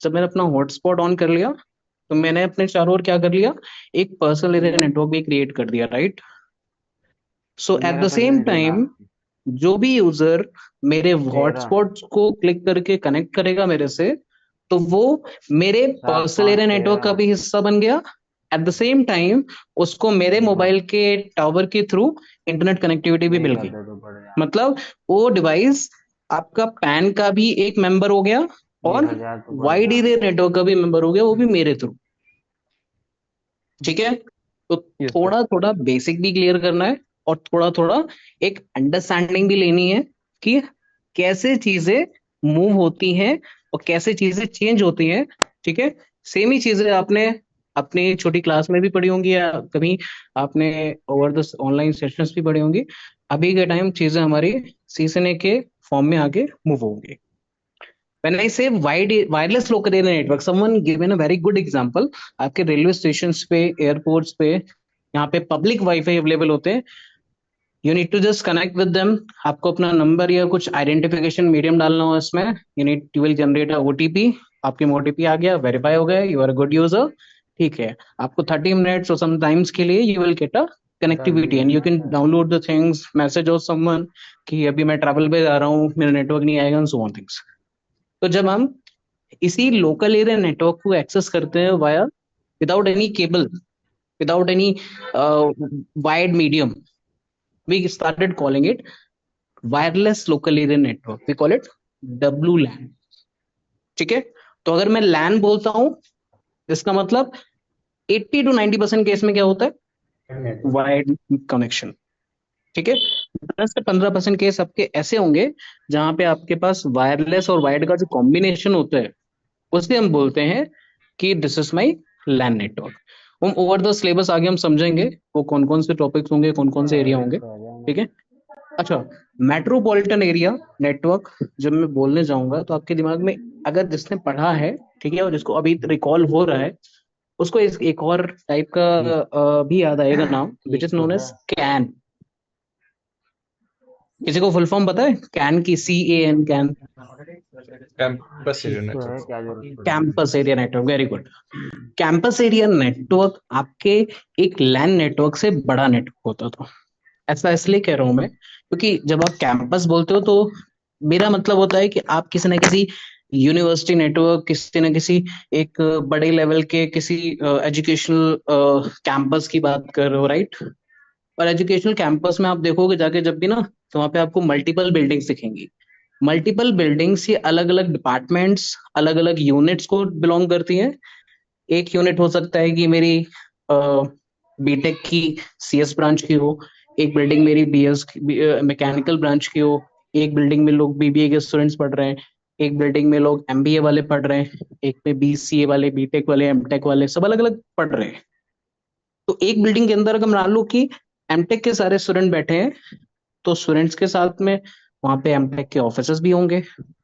जब मैंने अपना हॉटस्पॉट ऑन कर लिया, तो मैंने अपने चारों ओर क्या कर लिया? एक पर्सनल एरिया नेटवर्क भी क्रिएट कर दिया, राइट? सो एट मेरा द सेम प्रेजेंट टाइम जो भी यूजर मेरे हॉटस्पॉट को क्लिक करके कनेक्ट करेगा मेरे से, तो वो मेरे 7 पर्सनल 5 एरिया नेटवर्क का 13 भी हिस्सा बन गया। एट द सेम टाइम उसको मेरे मोबाइल के टावर के थ्रू इंटरनेट कनेक्टिविटी भी मिल एक गई। दे दो बढ़ जाए मतलब वो डिवाइस आपका पैन का भी एक मेंबर हो गया और 1000 तो बढ़ वाइड जाए एरिया नेटवर्क का भी मेंबर हो गया, वो भी मेरे थ्रू। ठीक है। तो यस सर। थोड़ा थोड़ा बेसिक भी क्लियर करना है और थोड़ा थोड़ा एक अंडरस्टैंडिंग भी लेनी है कि कैसे चीजें मूव होती हैं और कैसे चीजें चेंज होती हैं। ठीक है। सेम ही चीजें आपने अपनी छोटी क्लास में भी पढ़ी होंगी या कभी आपने ओवर द ऑनलाइन सेशंस भी पढ़ी होंगी। अभी के टाइम चीजें हमारी सीखने के फॉर्म में आगे मूव होंगी। When I say wireless local area network, someone given a very good example. आपके रेलवे स्टेशन पे, एयरपोर्ट्स पे, यहाँ पे पब्लिक वाईफाई अवेलेबल होते हैं। You need to just connect with them. आपको अपना नंबर या कुछ आइडेंटिफिकेशन मीडियम डालना हो इसमें, you will generate a OTP. आपके में ओटीपी आ गया, वेरीफाई हो गया, यू आर गुड यूजर। ठीक है। आपको 30 मिनट्स और समटाइम्स के लिए you will get a connectivity and you can download the things, message और समवन कि अभी मैं ट्रैवल पे जा रहा हूँ, मेरा नेटवर्क नहीं आएगा, सो ऑन थिंग्स। तो जब हम इसी लोकल एरिया नेटवर्क को एक्सेस करते हैं via without any cable, without any wired medium, we started calling it wireless local area network. We call it WLAN। ठीक है। तो अगर मैं लैन बोलता हूं, इसका मतलब 80 to 90% केस में क्या होता है? Wired connection. ठीक है। 10 से 15% केस आपके ऐसे होंगे जहां पे आपके पास वायरलेस और वायर्ड का जो कॉम्बिनेशन होता है, उसे हम बोलते हैं कि this is my LAN network. हम ओवर द सिलेबस आगे हम समझेंगे वो कौन कौन से टॉपिक्स होंगे, कौन कौन से एरिया होंगे। ठीक है। अच्छा, मेट्रोपॉलिटन एरिया नेटवर्क जब मैं बोलने जाऊंगा तो आपके दिमाग में अगर जिसने पढ़ा है, ठीक है, और जिसको अभी रिकॉल हो रहा है, उसको एक और टाइप का भी याद आएगा नाम, which is known as CAN. किसी को फुल फॉर्म पता है कैन की? CAN, can. कैंपस एरिया तो है नेटवर्क। क्या जरूरत पड़ेगी campus area network, very good. Campus area network आपके एक लैन नेटवर्क से बड़ा नेटवर्क होता था। ऐसा इसलिए कह रहा हूं मैं क्योंकि जब आप कैंपस बोलते हो तो मेरा मतलब होता है कि आप किसी ना किसी यूनिवर्सिटी नेटवर्क, किसी ना किसी एक बड़े लेवल के किसी एजुकेशनल कैंपस की बात कर रहे हो, राइट? और एजुकेशनल कैंपस में आप देखोगे जाके जब भी ना, तो वहां पे आपको मल्टीपल बिल्डिंग्स दिखेंगी। मल्टीपल बिल्डिंग्स ये अलग अलग डिपार्टमेंट्स, अलग अलग यूनिट्स को बिलोंग करती हैं। एक यूनिट हो सकता है कि मेरी बीटेक की CS ब्रांच की हो, एक बिल्डिंग मेरी BS मैकेनिकल ब्रांच की हो, एक बिल्डिंग में लोग BBA के स्टूडेंट्स पढ़ रहे हैं, एक बिल्डिंग में लोग MBA वाले पढ़ रहे हैं, एक में BCA वाले, बीटेक वाले, MTech वाले, सब अलग अलग पढ़ रहे हैं। तो एक बिल्डिंग के अंदर अगर मान लो कि MTech के सारे स्टूडेंट बैठे हैं, तो स्टूडेंट्स के साथ में वहां पे MTech के ऑफिसर्स भी होंगे,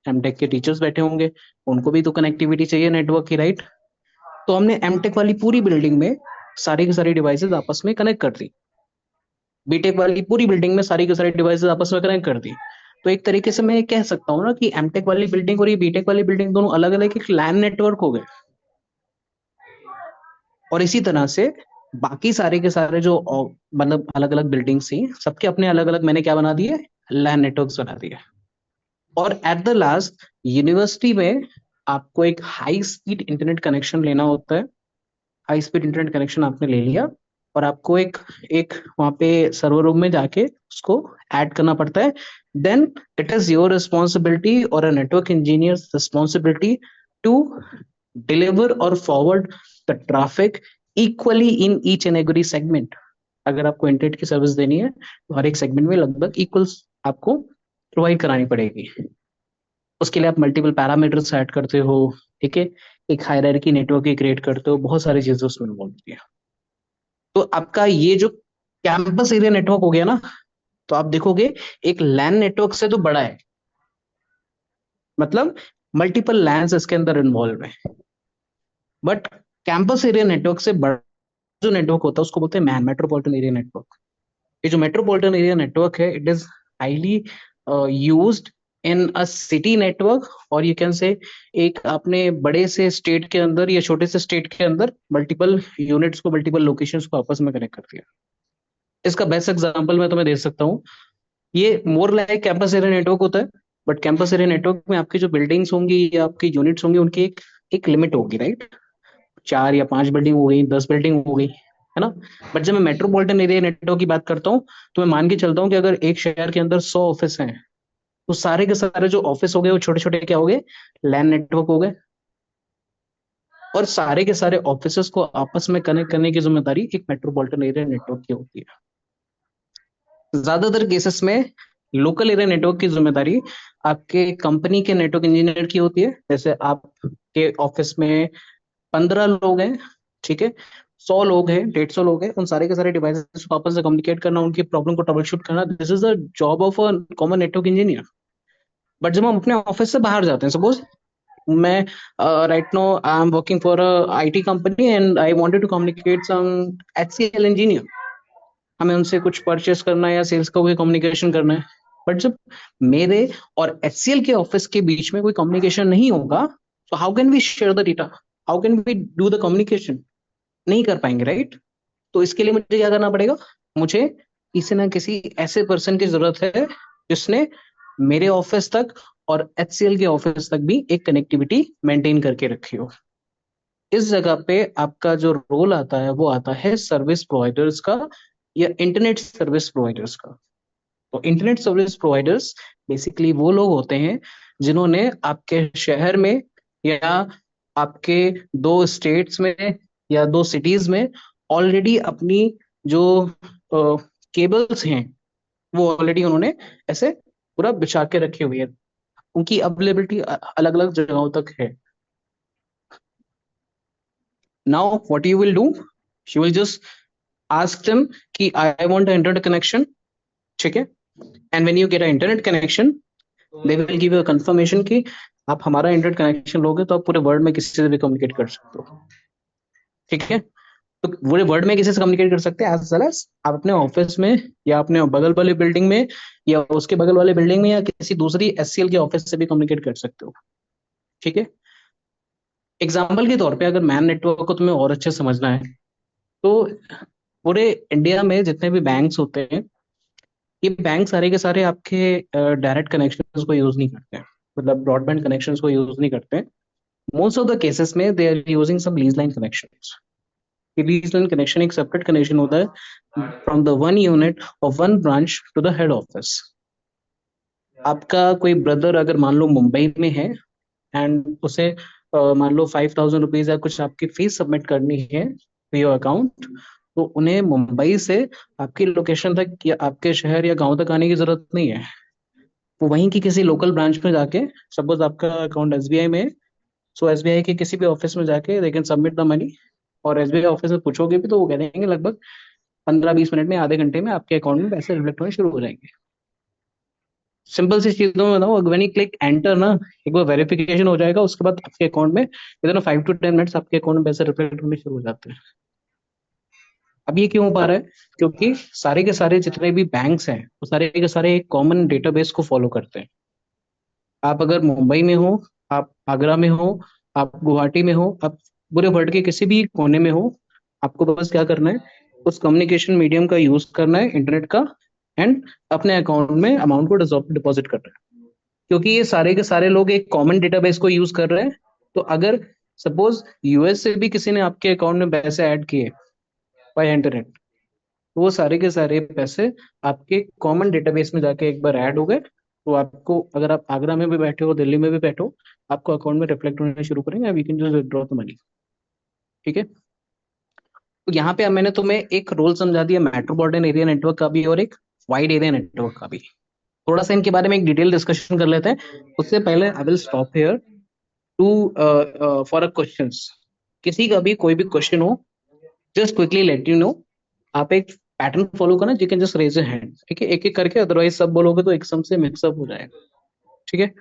MTech के टीचर्स बैठे होंगे, उनको भी तो कनेक्टिविटी चाहिए नेटवर्क की, राइट? तो हमने MTech वाली पूरी बिल्डिंग में सारी की सारी डिवाइसेस आपस में कनेक्ट कर दी, बीटेक वाली पूरी बिल्डिंग में सारी की सारी डिवाइसेस आपस में कनेक्ट कर दी। तो एक तरीके से मैं ये कह सकता हूँ ना कि MTech वाली बिल्डिंग और ये बीटेक वाली बिल्डिंग दोनों अलग अलग एक लैन नेटवर्क हो गए। और इसी तरह से बाकी सारे के सारे जो मतलब अलग अलग बिल्डिंग्स थी, सबके अपने अलग अलग मैंने क्या बना दिए? लैन नेटवर्क्स बना दिए। और एट द लास्ट यूनिवर्सिटी में आपको एक हाई स्पीड इंटरनेट कनेक्शन लेना होता है। हाई स्पीड इंटरनेट कनेक्शन आपने ले लिया, और आपको एक एक वहां पे सर्वर रूम में जाके उसको ऐड करना पड़ता है. Then it is your responsibility और a network engineer responsibility to deliver और forward the traffic equally in each and every segment. अगर आपको इंटरनेट की सर्विस देनी है तो हर एक सेगमेंट में लगभग इक्वल्स आपको प्रोवाइड करानी पड़ेगी. उसके लिए आप मल्टीपल पैरामीटर्स ऐड करते हो. ठीक है, एक हायरार्की नेटवर्क क्रिएट करते हो, बहुत सारी चीजें उसमें इन्वॉल्व होती है. तो आपका ये जो कैंपस एरिया नेटवर्क हो गया ना, तो आप देखोगे एक लैन नेटवर्क से तो बड़ा है, मतलब मल्टीपल लैंस इसके अंदर इन्वॉल्व है. बट कैंपस एरिया नेटवर्क से बड़ा जो नेटवर्क होता है उसको बोलते हैं मैन मेट्रोपॉलिटन एरिया नेटवर्क. ये जो मेट्रोपॉलिटन एरिया नेटवर्क है, it is highly used in a city network, और यू कैन से एक अपने बड़े से स्टेट के अंदर या छोटे से स्टेट के अंदर मल्टीपल यूनिट्स को, मल्टीपल लोकेशंस को आपस में कनेक्ट करती है. इसका बेस्ट एग्जांपल मैं तुम्हें दे सकता हूँ. ये more like campus area network होता है, बट कैंपस एरिया नेटवर्क में आपकी जो बिल्डिंग्स होंगी या आपकी यूनिट्स होंगी उनकी एक लिमिट होगी, राइट. 4 या 5 बिल्डिंग हो गई, 10 बिल्डिंग हो गई, है ना. बट जब मैं मेट्रोपॉलिटन एरिया नेटवर्क की बात करता हूँ तो मैं मान के चलता हूँ कि अगर एक शहर के अंदर 100 ऑफिस हैं, तो सारे के सारे जो ऑफिस हो गए वो छोटे छोटे क्या हो गए, लैन नेटवर्क हो गए. और सारे के सारे ऑफिस को आपस में कनेक्ट करने की जिम्मेदारी एक मेट्रोपॉलिटन एरिया नेटवर्क की होती है. ज्यादातर केसेस में लोकल एरिया नेटवर्क की जिम्मेदारी आपके कंपनी के नेटवर्क इंजीनियर की होती है. जैसे आपके ऑफिस में 15 लोग हैं, ठीक है, 100 लोग हैं, 150 लोग हैं, उन सारे के सारे डिवाइसेस को आपस में कम्युनिकेट करना, उनकी प्रॉब्लम को ट्रबल शूट करना, this is the job of a common network engineer. But जब हम अपने ऑफिस से बाहर जाते हैं, सपोज मैं right now I am working for a IT company and I wanted to communicate some HCL engineer. हमें उनसे कुछ परचेस करना है या सेल्स का कोई कम्युनिकेशन करना है. बट जब मेरे और एचसीएल के ऑफिस के बीच में कोई कम्युनिकेशन नहीं होगा, तो how can we share the data, how can we do the communication? नहीं कर पाएंगे, राइट. तो इसके लिए मुझे क्या करना पड़ेगा, मुझे किसी ना किसी ऐसे पर्सन की जरूरत है जिसने मेरे ऑफिस तक और एचसीएल के ऑफिस तक भी एक कनेक्टिविटी मेंटेन करके रखी हो. इस जगह पे आपका जो रोल आता है वो आता है सर्विस प्रोवाइडर्स का या इंटरनेट सर्विस प्रोवाइडर्स का. तो इंटरनेट सर्विस प्रोवाइडर्स बेसिकली वो लोग होते हैं जिन्होंने आपके शहर में या आपके 2 स्टेट्स में या 2 सिटीज में ऑलरेडी अपनी जो केबल्स हैं वो ऑलरेडी उन्होंने ऐसे पूरा बिछा के रखी हुई है. उनकी अवेलेबिलिटी अलग अलग जगहों तक है. Now what you will do, you will just ask them कि I want a internet connection, ठीक है. And when you get a internet connection, they will give you a confirmation कि आप हमारा इंटरनेट कनेक्शन लोगे तो आप पूरे वर्ल्ड में किसी से भी कम्युनिकेट कर सकते हो, ठीक है. तो पूरे वर्ल्ड में किसी से कम्युनिकेट कर सकते हैं, एज वेल एज आप अपने ऑफिस में या अपने बगल वाले बिल्डिंग में या उसके बगल वाले बिल्डिंग में या किसी दूसरी एचसीएल के ऑफिस से भी कम्युनिकेट कर सकते हो, ठीक है. एग्जाम्पल के तौर पे अगर मैन नेटवर्क को तुम्हें और अच्छे समझना है, तो पूरे इंडिया में जितने भी बैंक्स होते हैं, ये बैंक सारे के सारे आपके डायरेक्ट कनेक्शंस को यूज नहीं करते हैं, मतलब ब्रॉडबैंड कनेक्शंस को यूज नहीं करते हैं. मोस्ट ऑफ द केसेस में they are using some lease line connections. Lease line connection एक सेपरेट कनेक्शन होता है from the one unit of one branch to the head office. आपका कोई ब्रदर अगर मान लो मुंबई में है एंड उसे मान लो 5,000 रुपीज या कुछ आपकी फीस सबमिट करनी है टू योर अकाउंट, तो उन्हें मुंबई से आपकी लोकेशन तक या आपके शहर या गांव तक आने की जरूरत नहीं है. वो वहीं की किसी लोकल ब्रांच में जाके, सपोज आपका अकाउंट एसबीआई में है, सो एसबीआई के किसी भी ऑफिस में जाके they can submit the money. और एसबीआई ऑफिस में पूछोगे भी तो वो कह देंगे लगभग 15-20 मिनट में, आधे घंटे में आपके अकाउंट में पैसे रिफ्लेक्ट होने शुरू हो जाएंगे. सिंपल सी चीजों में बताऊं, व्हेन यू क्लिक एंटर ना, एक बार वेरिफिकेशन हो जाएगा, उसके बाद आपके अकाउंट में विदिन 5 to 10 मिनट्स आपके अकाउंट में पैसे रिफ्लेक्ट होने शुरू हो जाते हैं. अब ये क्यों हो पा रहा है, क्योंकि सारे के सारे जितने भी बैंक्स हैं वो सारे के सारे एक कॉमन डेटाबेस को फॉलो करते हैं. आप अगर मुंबई में हो, आप आगरा में हो, आप गुवाहाटी में हो, आप पूरे वर्ल्ड के किसी भी कोने में हो, आपको बस क्या करना है, उस कम्युनिकेशन मीडियम का यूज करना है, इंटरनेट का, एंड अपने अकाउंट में अमाउंट को डिपॉजिट करना है. क्योंकि ये सारे के सारे लोग एक कॉमन डेटाबेस को यूज कर रहे हैं. तो अगर सपोज यूएस से भी किसी ने आपके अकाउंट में पैसे ऐड किए बाय इंटरनेट, तो वो सारे के सारे पैसे आपके कॉमन डेटाबेस में जाके एक बार ऐड हो गए, तो आपको अगर आप आगरा में भी बैठे हो, दिल्ली में भी बैठे हो, आपको अकाउंट में रिफ्लेक्ट होने शुरू करेंगे, we can just withdraw the money. ठीक है, तो यहाँ पे अब मैंने तुम्हें एक रोल समझा दिया मेट्रोपॉलिटन एरिया नेटवर्क का भी और एक वाइड एरिया नेटवर्क का भी। थोड़ा सा इनके बारे में एक डिटेल डिस्कशन कर लेते हैं। उससे पहले I will stop here to for a questions. किसी का भी कोई भी क्वेश्चन हो, just quickly let you know. आप एक पैटर्न फॉलो करना, you can just raise your hand, ठीक है, एक एक करके, अदरवाइज सब बोलोगे तो एक सम से मिक्सअप हो जाएगा। ठीक है,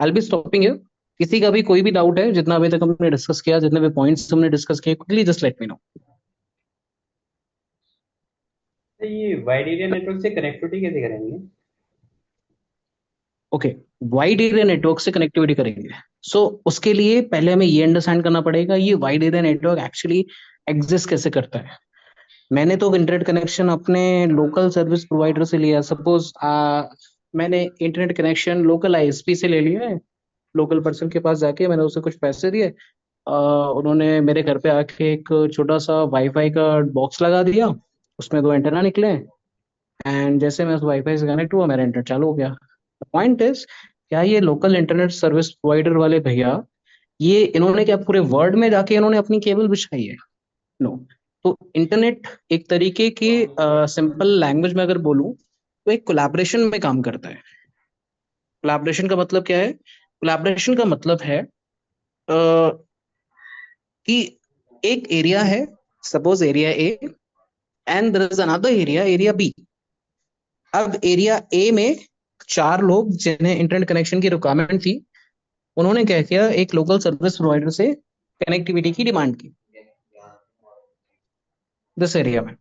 आई बी स्टॉपिंग हियर। किसी का भी कोई भी डाउट है, जितना अभी तक हमने डिस्कस किया, जितने भी पॉइंट्स हमने डिस्कस किए, quickly just let me know. तो ये वाइड एरिया नेटवर्क से कनेक्टिविटी कैसे करेंगे? ओके, वाइड एरिया नेटवर्क से कनेक्टिविटी करेंगे। सो उसके लिए पहले हमें ये अंडरस्टैंड करना पड़ेगा ये wide area network actually exist कैसे करता है। मैंने तो इंटरनेट कनेक्शन अपने लोकल सर्विस प्रोवाइडर से लिया। सपोज मैंने इंटरनेट कनेक्शन लोकल आईएसपी से ले लिया है। लोकल पर्सन के पास जाके मैंने उसे कुछ पैसे दिए, उन्होंने मेरे घर पे आके एक छोटा सा वाईफाई का बॉक्स लगा दिया, उसमें 2 एंटेना निकले, एंड जैसे मैं उस वाईफाई से कनेक्ट हुआ, मेरा इंटरनेट चालू हो गया। पॉइंट इज, क्या ये लोकल इंटरनेट सर्विस प्रोवाइडर वाले भैया, ये इन्होंने क्या पूरे वर्ल्ड में जाके इन्होंने अपनी केबल बिछाई है? नो। तो इंटरनेट एक तरीके की सिंपल लैंग्वेज में अगर बोलूं तो एक कोलैबोरेशन में काम करता है। कोलैबोरेशन का मतलब क्या है? कोलैबोरेशन का मतलब है कि एक एरिया है, suppose area A, and there is another area, area B. अब एरिया ए में 4 लोग जिन्हें इंटरनेट कनेक्शन की रिक्वायरमेंट थी, उन्होंने क्या किया, एक लोकल सर्विस प्रोवाइडर से कनेक्टिविटी की डिमांड की दिस एरिया में।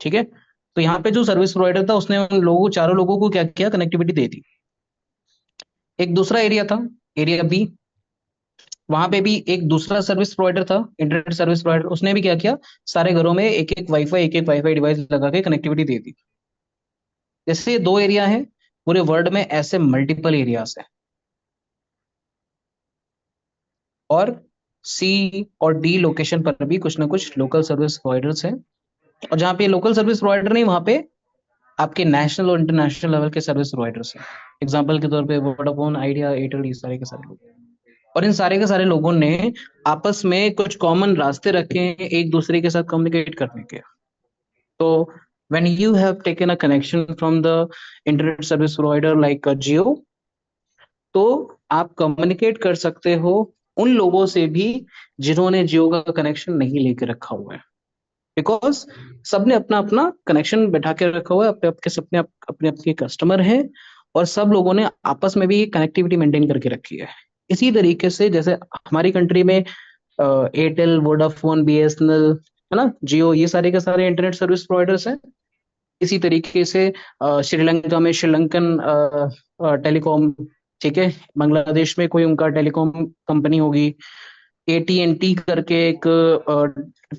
ठीक है, तो यहाँ पे जो सर्विस प्रोवाइडर था उसने उन लोगों 4 लोगों को क्या किया, कनेक्टिविटी दे दी। एक दूसरा एरिया था, एरिया बी, वहां पे भी एक दूसरा सर्विस प्रोवाइडर था, इंटरनेट सर्विस प्रोवाइडर, उसने भी क्या किया, सारे घरों में एक एक वाईफाई डिवाइस लगा के कनेक्टिविटी दे दी। जैसे ये 2 एरिया है, पूरे वर्ल्ड में ऐसे मल्टीपल एरियाज है, और सी और डी लोकेशन पर भी कुछ ना कुछ लोकल सर्विस प्रोवाइडर्स हैं। और जहाँ पे लोकल सर्विस प्रोवाइडर नहीं, वहां पे आपके नेशनल और इंटरनेशनल लेवल के सर्विस प्रोवाइडर्स हैं। एग्जांपल के तौर पे वोडाफोन, आइडिया, एयरटेल, ये सारे के सारे लोग। और इन सारे के सारे लोगों ने आपस में कुछ कॉमन रास्ते रखे हैं एक दूसरे के साथ कम्युनिकेट करने के। तो when you have taken a connection from the internet service provider like Jio, तो आप कम्युनिकेट कर सकते हो उन लोगों से भी जिन्होंने जियो का कनेक्शन नहीं लेके रखा हुआ है, बिकॉज सबने अपना अपना कनेक्शन बैठा के रखा हुआ है, अपने आपके सबने अपने आपके कस्टमर हैं, और सब लोगों ने आपस में भी कनेक्टिविटी मेंटेन करके रखी है। इसी तरीके से जैसे हमारी कंट्री में एयरटेल, वोडाफोन, बीएसएनएल, है ना, जियो, ये सारे के सारे इंटरनेट सर्विस प्रोवाइडर्स हैं। इसी तरीके से श्रीलंका में श्रीलंकन टेलीकॉम, ठीक है, बांग्लादेश में कोई उनका टेलीकॉम कंपनी होगी, एटीएनटी करके एक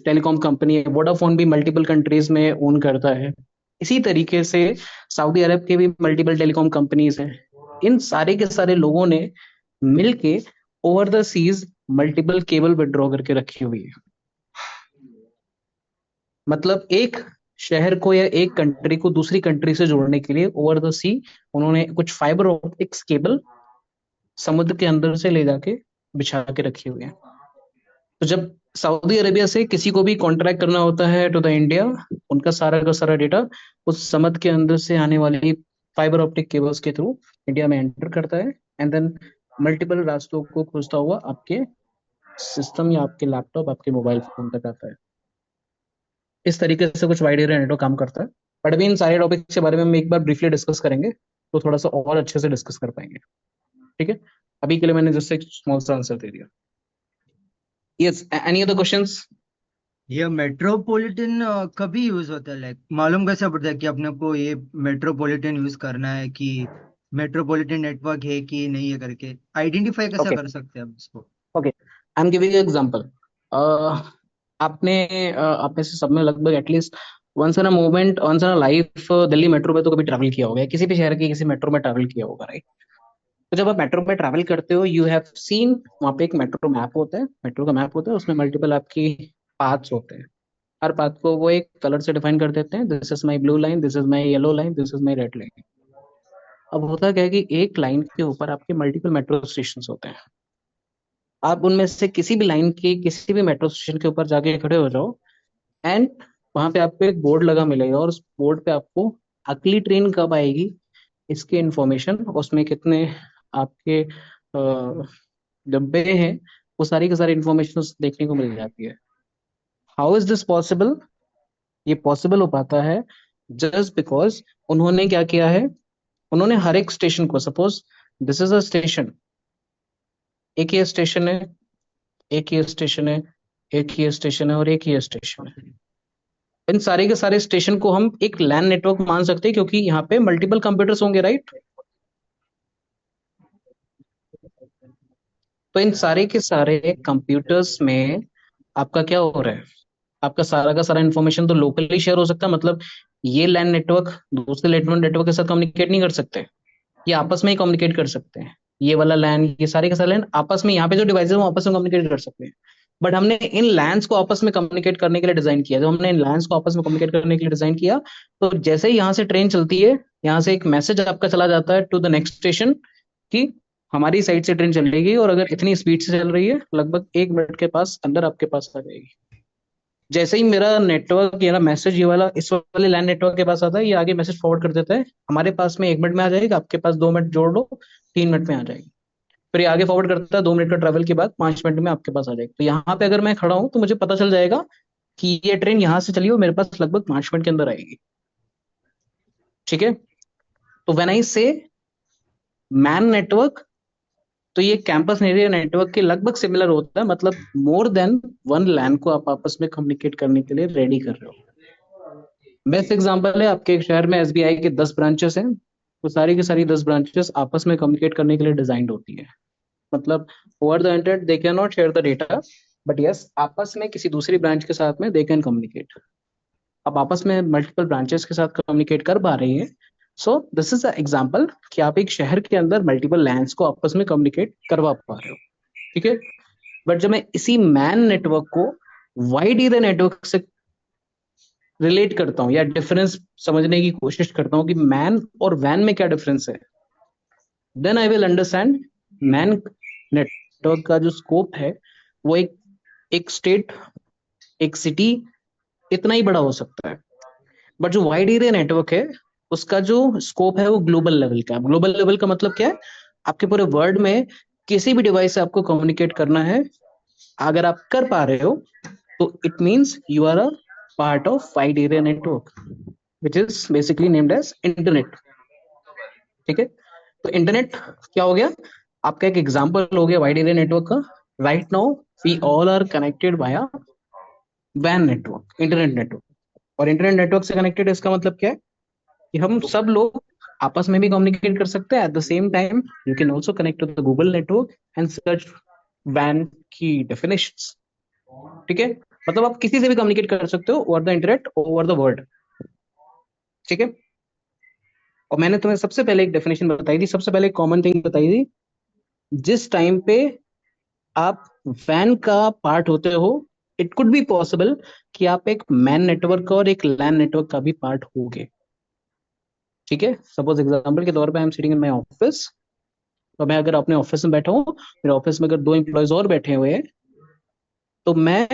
टेलीकॉम कंपनी है, वोडाफोन भी मल्टीपल कंट्रीज में ओन करता है। इसी तरीके से सऊदी अरब के भी मल्टीपल टेलीकॉम कंपनीज हैं। इन सारे के सारे लोगों ने मिलके over the seas multiple cable withdraw करके रखी हुई है। मतलब एक शहर को या एक कंट्री को दूसरी कंट्री से जोड़ने के लिए ओवर द सी उन्होंने कुछ फाइबर ऑप्टिक्स केबल समुद्र के अंदर से ले जाके बिछा के रखी हुई है। तो जब सऊदी अरेबिया से किसी को भी कॉन्ट्रैक्ट करना होता है टू द इंडिया, उनका सारा का सारा डेटा उस समुद्र के अंदर से आने वाली फाइबर ऑप्टिक केबल्स के थ्रू इंडिया में एंटर करता है, एंड देन मल्टीपल रास्तों को खोजता हुआ आपके सिस्टम या आपके लैपटॉप, आपके मोबाइल फोन तक आता है। इस तरीके से कुछ वाइड एरिया नेटवर्क काम करता है। बट अभी इन सारे टॉपिक्स के बारे में हम एक बार ब्रीफली डिस्कस करेंगे, तो थोड़ा सा और अच्छे से डिस्कस कर पाएंगे। ठीक है, अभी के लिए मैंने जस्ट एक स्मॉल सा आंसर दे दिया। Yes, any other questions? ये मेट्रोपॉलिटन कभी यूज होता है? लाइक मालूम कैसे पड़ता है कि अपने को ये मेट्रोपॉलिटन यूज करना है, कि मेट्रोपॉलिटन नेटवर्क है कि नहीं है करके आइडेंटिफाई कैसे ओके कर सकते हैं हम इसको? Okay, I am giving example. आप में से सब में लगभग at least once in a moment, once in a life Delhi metro में तो कभी ट्रैवल किया होगा, किसी भी शहर की किसी मेट्रो में ट्रैवल किया होगा, राइट? तो जब आप मेट्रो में ट्रैवल करते हो, यू हैव सीन, वहाँ पे एक मेट्रो मैप होता है, मेट्रो का मैप होता है, उसमें मल्टीपल आपकी पाथ्स होते हैं, हर पाथ को वो एक कलर से डिफाइन कर देते हैं, this is my blue line, this is my yellow line, this is my red line. अब होता क्या है कि एक लाइन के ऊपर आपके मल्टीपल मेट्रो स्टेशन होते हैं। आप उनमें से किसी भी लाइन के किसी भी मेट्रो स्टेशन के ऊपर जाके खड़े हो जाओ, एंड वहां पे आपको एक बोर्ड लगा मिलेगा, और उस बोर्ड पे आपको अगली ट्रेन कब आएगी इसकी इंफॉर्मेशन, उसमें कितने आपके डब्बे हैं, वो सारी की सारी इंफॉर्मेशन देखने को मिल जाती है। How is this possible? ये पॉसिबल हो पाता है जस्ट बिकॉज उन्होंने क्या किया है, उन्होंने हर एक स्टेशन को, suppose this is a station, एक ही स्टेशन है, एक ही स्टेशन है, एक ही स्टेशन है और एक ही स्टेशन है। इन सारे के सारे स्टेशन को हम एक लैन नेटवर्क मान सकते हैं, क्योंकि यहाँ पे मल्टीपल कंप्यूटर्स होंगे, राइट? तो इन सारे के सारे कंप्यूटर्स में आपका क्या हो रहा है, आपका सारा का सारा इंफॉर्मेशन तो लोकली शेयर हो सकता है, मतलब ये लैन नेटवर्क दूसरे नेटवर्क के साथ कम्युनिकेट नहीं कर सकते, ये आपस में ही कम्युनिकेट कर सकते हैं। ये वाला लैन, ये सारे के सारे लैन आपस में, यहाँ पे जो डिवाइस है वो आपस में कम्युनिकेट कर सकते हैं। बट हमने इन लैंस को आपस में कम्युनिकेट करने के लिए डिजाइन किया, जब हमने इन लैंस को आपस में कम्युनिकेट करने के लिए डिजाइन किया, तो जैसे ही यहाँ से ट्रेन चलती है, यहाँ से एक मैसेज आपका चला जाता है टू द नेक्स्ट स्टेशन कि हमारी साइड से ट्रेन चलेगी, और अगर इतनी स्पीड से चल रही है लगभग 1 मिनट के पास अंदर आपके पास आ जाएगी। जैसे ही मेरा नेटवर्क, ये मैसेज ये वाला इस वाले लैंड नेटवर्क के पास आता है, ये आगे मैसेज फॉरवर्ड कर देता है, हमारे पास में 1 मिनट में आ जाएगा, आपके पास 2 मिनट जोड़ लो, 3 मिनट में आ जाएगी। फिर ये आगे फॉरवर्ड करता है, 2 मिनट का ट्रैवल के बाद 5 मिनट में आपके पास आ जाएगा। तो यहाँ पे अगर मैं खड़ा हूँ तो मुझे पता चल जाएगा कि ये ट्रेन यहाँ से चली और मेरे पास लगभग 5 मिनट के अंदर आएगी। ठीक है, तो व्हेन आई से मैन नेटवर्क, तो ये कैंपस एरिया नेटवर्क के लगभग सिमिलर होता है, मतलब मोर देन वन लैन को आप आपस में कम्युनिकेट करने के लिए रेडी कर रहे हो। बेस्ट एग्जांपल है, आपके एक शहर में एसबीआई के 10 ब्रांचेस हैं, वो सारी की सारी 10 ब्रांचेस आपस में कम्युनिकेट करने के लिए डिजाइंड होती है। मतलब over the internet they can not share the data, but yes आपस में किसी दूसरी ब्रांच के साथ में दे कैन कम्युनिकेट। अब आपस में मल्टीपल ब्रांचेस के साथ कम्युनिकेट कर पा रही है, so this is a example कि आप एक शहर के अंदर मल्टीपल लैंड्स को आपस में कम्युनिकेट करवा पा रहे हो। ठीक है, बट जब मैं इसी मैन नेटवर्क को वाइड एरिया नेटवर्क से रिलेट करता हूँ या डिफरेंस समझने की कोशिश करता हूँ कि मैन और वैन में क्या डिफरेंस है, then I will understand MAN network का जो स्कोप है वो एक स्टेट, एक सिटी इतना ही बड़ा हो सकता है, बट जो वाइड एरिया नेटवर्क है उसका जो स्कोप है वो ग्लोबल लेवल का। ग्लोबल लेवल का मतलब क्या है, आपके पूरे वर्ल्ड में किसी भी डिवाइस से आपको कम्युनिकेट करना है, अगर आप कर पा रहे हो तो it means you are a part of wide area network which is basically named as internet. ठीक है, तो इंटरनेट क्या हो गया, आपका एक एग्जांपल हो गया वाइड एरिया नेटवर्क का। Right now we all are connected via वैन नेटवर्क, इंटरनेट नेटवर्क। और इंटरनेट नेटवर्क से कनेक्टेड इसका मतलब क्या है कि हम सब लोग आपस में भी कम्युनिकेट कर सकते हैं, at the same time you can also connect to the Google network and search वैन की डेफिनेशंस। ठीक है, मतलब आप किसी से भी कम्युनिकेट कर सकते हो over the internet, over the world. ठीक है, और मैंने तुम्हें सबसे पहले एक डेफिनेशन बताई थी, सबसे पहले एक कॉमन थिंग बताई थी, जिस टाइम पे आप वैन का पार्ट होते हो, इट कुड बी पॉसिबल कि आप एक मैन नेटवर्क का और एक लैन नेटवर्क का भी पार्ट होगे। ठीक है, सपोज एग्जांपल के तौर पे I am sitting in my office, तो मैं अगर अपने ऑफिस में बैठा हूँ, मेरे ऑफिस में अगर 2 एम्प्लॉयज और बैठे हुए हैं, तो मैं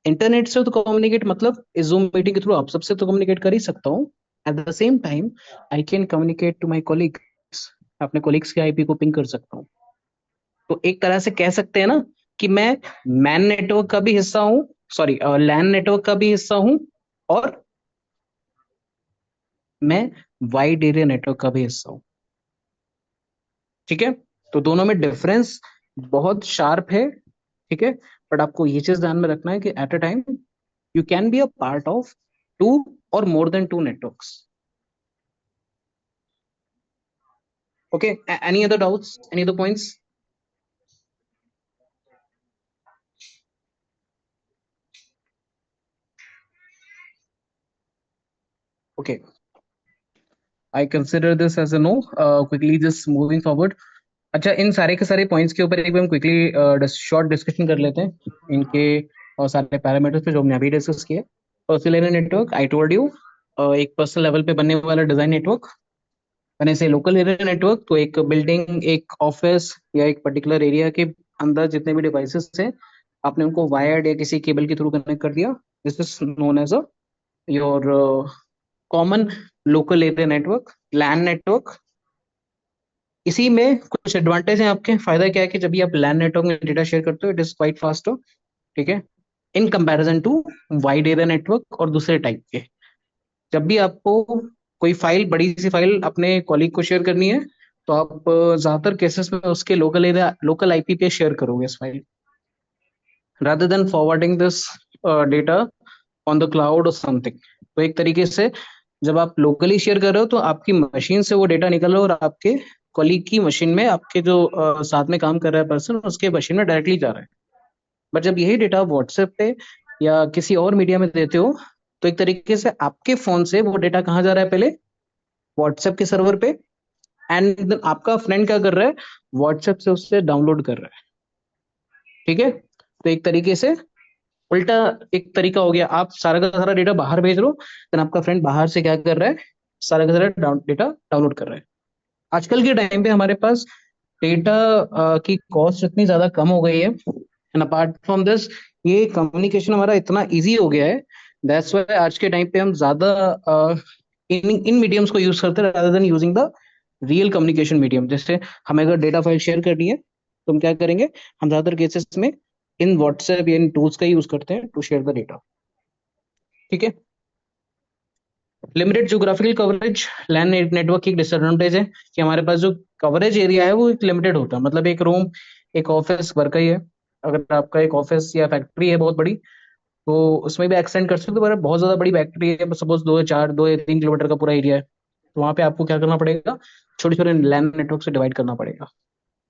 इंटरनेट से तो कम्युनिकेट, मतलब इस जूम मीटिंग के थ्रू आप सबसे तो कम्युनिकेट कर ही सकता हूँ। At the same time I can communicate to my colleagues, अपने कोलिग्स के आईपी को पिंग कर सकता हूँ। तो एक तरह से कह सकते हैं ना कि मैं मैन नेटवर्क का भी हिस्सा हूँ, सॉरी लैन नेटवर्क का भी हिस्सा हूँ, और मैं वाइड एरिया नेटवर्क का भी हिस्सा हूँ। ठीक है, तो दोनों में डिफरेंस बहुत शार्प है। ठीक है, बट आपको ये चीज ध्यान में रखना है कि at a time you can be a part of 2 or more than 2 networks. Okay, any other doubts, any other points? Okay, I consider this as a no. Quickly just moving forward. अच्छा, इन सारे के सारे points के ऊपर एक बार हम quickly short discussion कर लेते हैं, इनके और सारे पैरामीटर्स पे जो हमने अभी डिस्कस किए। Personal area network I told you, एक पर्सनल लेवल पे बनने वाला डिजाइन नेटवर्क। मैंने से लोकल एरिया नेटवर्क, तो एक बिल्डिंग, एक ऑफिस या एक पर्टिकुलर एरिया के अंदर जितने भी डिवाइसेस हैं, आपने उनको वायर्ड या किसी केबल के थ्रू कनेक्ट कर दिया। This is known as a your common local area network, LAN network. इसी में कुछ एडवांटेज हैं आपके। फायदा क्या है कि जब भी आप लैन नेटवर्क में डेटा शेयर करते हो, इट इज क्वाइट फास्टर, ठीक है, in comparison to wide area network और दूसरे टाइप के। जब भी आपको कोई फाइल, बड़ी सी फाइल अपने कॉलीग को शेयर करनी है, तो आप ज्यादातर केसेस में उसके लोकल एरिया, लोकल आईपी पे शेयर करोगे इस file, rather than forwarding this data on the cloud or something। तो एक तरीके से जब आप लोकली शेयर कर रहे हो, तो आपकी मशीन से वो डेटा निकल रहा है और आपके कॉलीग की मशीन में, आपके जो साथ में काम कर रहा है पर्सन, उसके मशीन में डायरेक्टली जा रहा है। बट जब यही डेटा व्हाट्सएप पे या किसी और मीडिया में देते हो, तो एक तरीके से आपके फोन से वो डेटा कहाँ जा रहा है, पहले व्हाट्सएप के सर्वर पे, एंड आपका फ्रेंड क्या कर रहा है, व्हाट्सएप से उससे डाउनलोड कर रहा है, ठीक है। तो एक तरीके से उल्टा एक तरीका हो गया, आप सारा का सारा डेटा बाहर भेज रहे हो, देन आपका फ्रेंड बाहर से क्या कर रहा है, सारा का सारा डेटा डाउनलोड कर रहा है। आजकल के टाइम पे हमारे पास डेटा की कॉस्ट इतनी ज्यादा कम हो गई है, एंड अपार्ट फ्रॉम दिस, ये कम्युनिकेशन हमारा इतना इजी हो गया है, दैट्स व्हाई आज के टाइम पे हम ज्यादा इन मीडियम्स को यूज करते हैं rather than using the real communication medium. जैसे हमें अगर डेटा फाइल शेयर करनी है, तो हम क्या करेंगे, हम ज्यादातर केसेस में इन व्हाट्सएप या इन टूल्स का यूज करते हैं टू शेयर द डेटा, ठीक है। Limited geographical coverage, LAN network की डिसएडवांटेज है कि हमारे पास जो कवरेज एरिया है वो एक लिमिटेड होता है। मतलब एक रूम, एक ऑफिस भर का ही है। अगर आपका एक ऑफिस या फैक्ट्री है बहुत बड़ी, तो उसमें भी एक्सटेंड कर सकते हो। पर बहुत ज्यादा बड़ी फैक्ट्री है, सपोज 2 या 4, 2 या 3 किलोमीटर का पूरा एरिया है, तो वहां पे आपको क्या करना पड़ेगा, छोटे छोटे लैन नेटवर्क से डिवाइड करना पड़ेगा,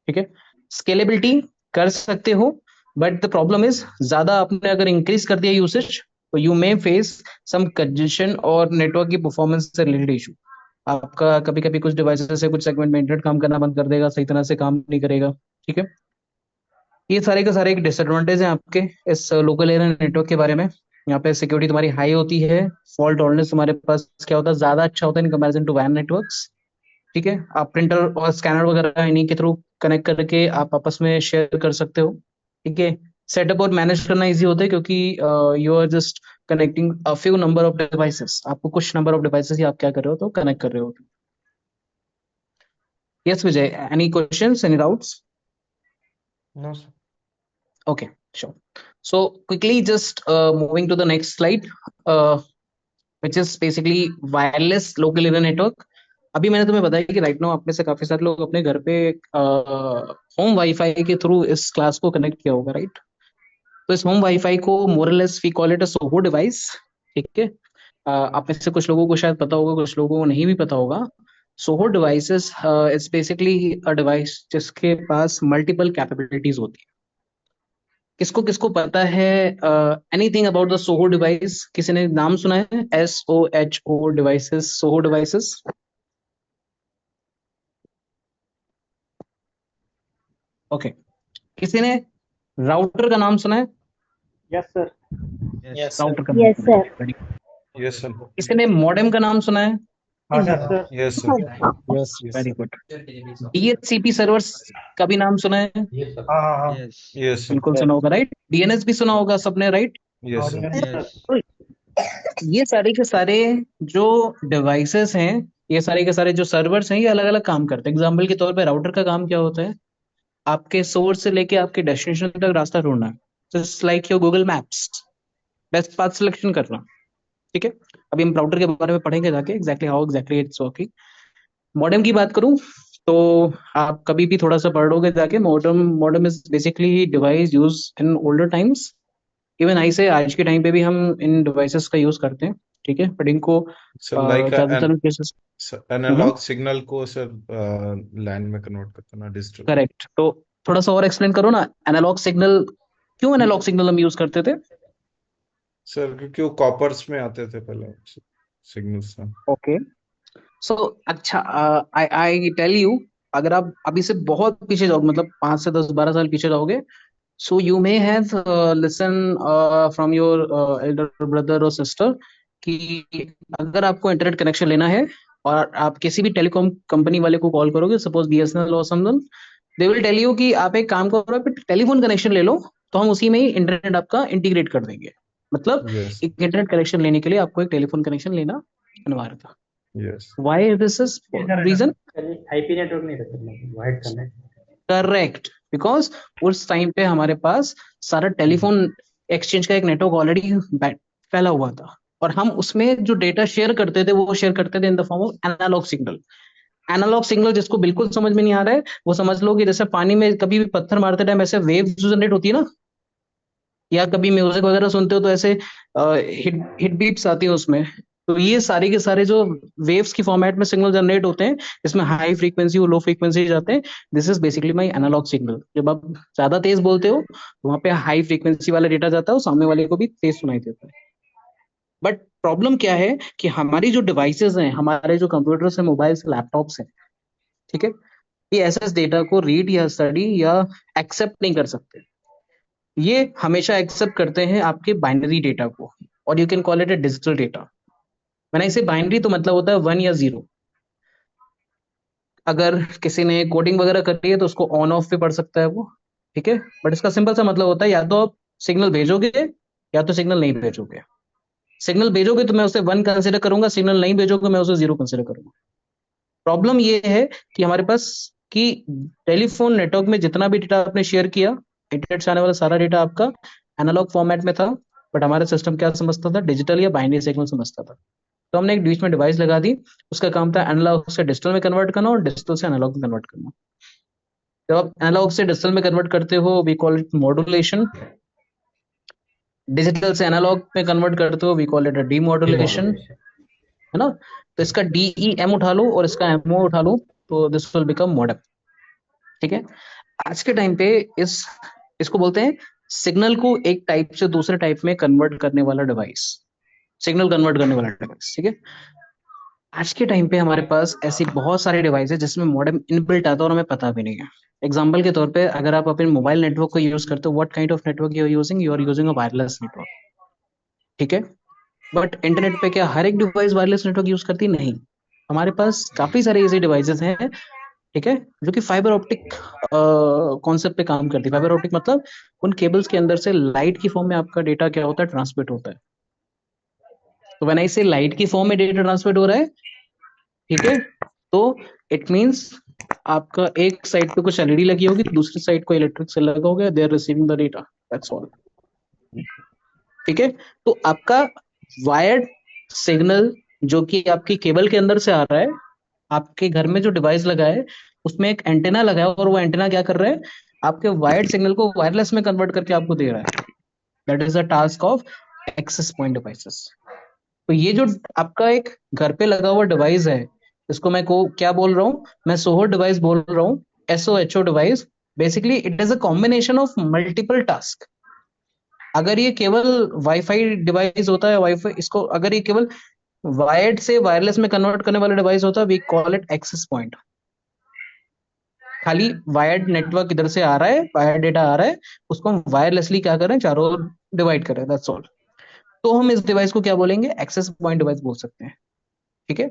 ठीक है। स्केलेबिलिटी कर सकते हो, बट द प्रॉब्लम इज, ज्यादा आपने अगर इंक्रीज कर दिया यूसेज, तो you may face some congestion और नेटवर्क की परफॉर्मेंस से रिलेटेड इशू। आपका कभी कभी कुछ डिवाइसेस से कुछ सेगमेंट में इंटरनेट काम करना बंद कर देगा, सही तरह से काम नहीं करेगा, ठीक है। ये सारे के सारे एक डिसएडवांटेज हैं आपके इस लोकल एरिया नेटवर्क के बारे में। यहाँ पे सिक्योरिटी तुम्हारी हाई होती है, फॉल्ट टॉलरेंस हमारे पास क्या होता है, ज्यादा अच्छा होता है इन कंपैरिजन टू वैन नेटवर्क्स, ठीक है। आप प्रिंटर और स्कैनर वगैरह इन्हीं के थ्रू कनेक्ट करके आप आपस में शेयर कर सकते हो, ठीक है। सेटअप और मैनेज करना इजी होता है, क्योंकि you are just connecting a few number of devices. आपको कुछ नंबर ऑफ डिवाइसेस ही आप क्या कर रहे हो, तो कनेक्ट कर रहे हो। Yes Vijay, any questions, any doubts? No, sir. Okay, sure. So quickly, just moving to the next slide, which is basically wireless local area network। अभी मैंने तुम्हें बताया कि राइट नाउ आप में से काफी सारे लोग अपने घर पे होम वाईफाई के थ्रू इस क्लास को कनेक्ट किया होगा, राइट। तो इस होम वाईफाई को more or less we call it a SOHO device, ठीक है। आप में से कुछ लोगों को शायद पता होगा, कुछ लोगों को नहीं भी पता होगा। Soho devices is basically a device जिसके पास मल्टीपल कैपेबिलिटीज होती है। किसको किसको पता है anything about the Soho device? किसी ने नाम सुना है, SOHO devices, Soho devices? Okay, किसी ने राउटर का नाम सुना है? Yes sir. राउटर का Yes, नाम, sir. Yes, sir. किसी ने मॉडेम का नाम सुना है? Yes sir. Yes, sir. Yes, yes. Very good. DHCP servers का भी नाम सुना है? Yes sir. Yes Yes, sir. बिल्कुल सुना होगा, राइट। DNS भी सुना होगा सबने, राइट। Yes, sir. यस ये सारे के सारे जो डिवाइसेस हैं, ये सारे के सारे जो सर्वर्स हैं, ये अलग अलग काम करते हैं। एग्जाम्पल के तौर पे राउटर का काम क्या होता है, आपके सोर्स से लेके आपके डेस्टिनेशन तक रास्ता ढूंढना है, just like your Google maps, best path selection करना, ठीक है। अभी हम राउटर के बारे में पढ़ेंगे जाके, exactly how exactly it's working. Modem की बात करूं, तो आप कभी भी थोड़ा सा पढ़ लोगे जाके, modem modem is basically device use in older times. Even I से आज के टाइम पे भी हम इन डिवाइसेस का यूज करते हैं, ठीक है। बट इनको So like ज्यादातर केसेस, analog signal को sir LAN में convert करना डिजिटल। करेक्ट। तो थोड़ा सा और एक्सप्लेन करो ना, एनालॉग सिग्नल, क्यों एनालॉग सिग्नल हम यूज करते थे? सर क्योंकि वो कॉपर्स में आते थे पहले सिग्नल्स में। ओके, सो अच्छा, आई आई टेल यू, अगर आप अभी से बहुत पीछे जाओगे, मतलब 5 से 10 12 साल पीछे जाओगे, So you may have listen from your elder brother or sister कि अगर आपको इंटरनेट कनेक्शन लेना है और आप किसी भी टेलीकॉम कंपनी वाले को कॉल करोगे, सपोज बीएसएनएल और someone, they will tell you कि आप एक काम करो, आप टेलीफोन कनेक्शन ले लो, तो हम उसी में ही इंटरनेट आपका इंटीग्रेट कर देंगे। मतलब Yes. एक इंटरनेट कनेक्शन लेने के लिए आपको एक टेलीफोन कनेक्शन लेना अनिवार्य था। Yes. Why this is reason? IP network नहीं रहता, वाइड कनेक्ट। करेक्ट, बिकॉज उस टाइम पे हमारे पास सारा टेलीफोन एक्सचेंज का एक नेटवर्क ऑलरेडी फैला हुआ था, और हम उसमें जो डेटा शेयर करते थे वो शेयर करते थे in the form of analog signal. Analog signal जिसको बिल्कुल समझ में नहीं आ रहा है, वो समझ लो कि जैसे पानी में कभी भी पत्थर मारते टाइम ऐसे वेव जनरेट होती है ना, या कभी म्यूजिक वगैरह सुनते हो तो ऐसे हिट हिट बीट्स आती है उसमें, तो ये सारे के सारे जो वेव्स की फॉर्मेट में सिग्नल जनरेट होते हैं, इसमें हाई फ्रीक्वेंसी और लो फ्रीक्वेंसी जाते हैं। This is basically my analog signal. जब आप ज्यादा तेज बोलते हो तो वहां पे हाई फ्रीक्वेंसी वाला डेटा जाता है और सामने वाले को भी तेज सुनाई देता है। बट प्रॉब्लम क्या है कि हमारी जो डिवाइसेस हैं, हमारे जो कंप्यूटर्स हैं, मोबाइल्स, लैपटॉप्स हैं, ठीक है, ये ऐसे डेटा को रीड या स्टडी या एक्सेप्ट नहीं कर सकते। ये हमेशा एक्सेप्ट करते हैं आपके बाइनरी डेटा को, और you can call it A digital data. मैंने इसे बाइनरी तो मतलब होता है 1 या 0। अगर किसी ने कोडिंग वगैरह कर ली है तो उसको ऑन ऑफ भी पढ़ सकता है वो, ठीक है, बट इसका सिंपल सा मतलब होता है या तो आप सिग्नल भेजोगे या तो सिग्नल नहीं भेजोगे। सिग्नल भेजोगे तो मैं उसे 1 कंसिडर करूंगा, सिग्नल नहीं भेजोगे मैं उसे 0 कंसिडर करूंगा। प्रॉब्लम ये है कि हमारे पास कि टेलीफोन नेटवर्क में जितना भी डेटा आपने शेयर किया, इंटरनेट से आने वाला सारा डेटा आपका एनालॉग फॉर्मेट में था, बट हमारा सिस्टम क्या समझता था? डिजिटल या बाइनरी सिग्नल समझता था। तो हमने एक बीच में डिवाइस लगा दी, उसका काम था एनालॉग से डिजिटल में कन्वर्ट करना और डिजिटल से एनालॉग में कन्वर्ट करना। जब आप एनालॉग से डिजिटल में कन्वर्ट करते हो, we call it modulation. Digital से एनालॉग में कन्वर्ट करते हो, वी कॉल इट डीमॉड्यूलेशन, है ना। तो इसका DEM उठा लो और इसका MO उठा लो, तो दिस विल बिकम मॉडेम, ठीक है। आज के टाइम पे इसको बोलते हैं सिग्नल को एक टाइप से दूसरे टाइप में कन्वर्ट करने वाला डिवाइस, सिग्नल कन्वर्ट करने वाला डिवाइस, ठीक है। आज के टाइम पे हमारे पास ऐसी बहुत सारे डिवाइस है जिसमें मॉडेम इनबिल्ट आता है और हमें पता भी नहीं है। एग्जाम्पल के तौर पे अगर आप अपने मोबाइल नेटवर्क को यूज करते हो, what kind of network you are using a wireless network, ठीक है। बट इंटरनेट पे क्या हर एक डिवाइस वायरलेस नेटवर्क यूज करती? नहीं। हमारे पास काफी सारे ऐसे डिवाइसेस हैं, ठीक है, जो कि फाइबर ऑप्टिक कॉन्सेप्ट पे काम करती है। फाइबर ऑप्टिक मतलब उन केबल्स के अंदर से लाइट की फॉर्म में आपका डेटा क्या होता है? ट्रांसमिट होता है। तो व्हेन आई से लाइट की फॉर्म में डेटा ट्रांसमिट हो रहा है, ठीक है, तो इट मींस आपका एक साइड पे कुछ LED लगी होगी, दूसरी साइड को इलेक्ट्रिक सेल लगा होगा, they are receiving the data, that's all, ठीक है। तो आपका वायर्ड सिग्नल जो कि आपकी केबल के अंदर से आ रहा है, आपके घर में जो डिवाइस लगा है उसमें एक एंटेना लगा है, और वो एंटेना क्या कर रहा है? आपके वायर्ड सिग्नल को वायरलेस में कन्वर्ट करके आपको दे रहा है। That is the task of access point devices. तो ये जो आपका एक घर पे लगा हुआ डिवाइस है, इसको मैं को क्या बोल रहा हूँ? मैं सोहो डिवाइस बोल रहा हूँ, SOHO device. Basically it is a combination of multiple task. अगर ये केवल वाईफाई डिवाइस होता है, वाईफाई इसको अगर ये केवल वायर्ड से वायरलेस में कन्वर्ट करने वाला डिवाइस होता है, we call it access point. खाली वायर्ड नेटवर्क इधर से आ रहा है, वायर्ड डेटा आ रहा है, उसको हम वायरलेसली क्या कर रहे हैं? चारों ओर डिवाइड कर रहे हैं, दैट्स ऑल। तो हम इस डिवाइस को क्या बोलेंगे? एक्सेस पॉइंट डिवाइस बोल सकते हैं, ठीक है।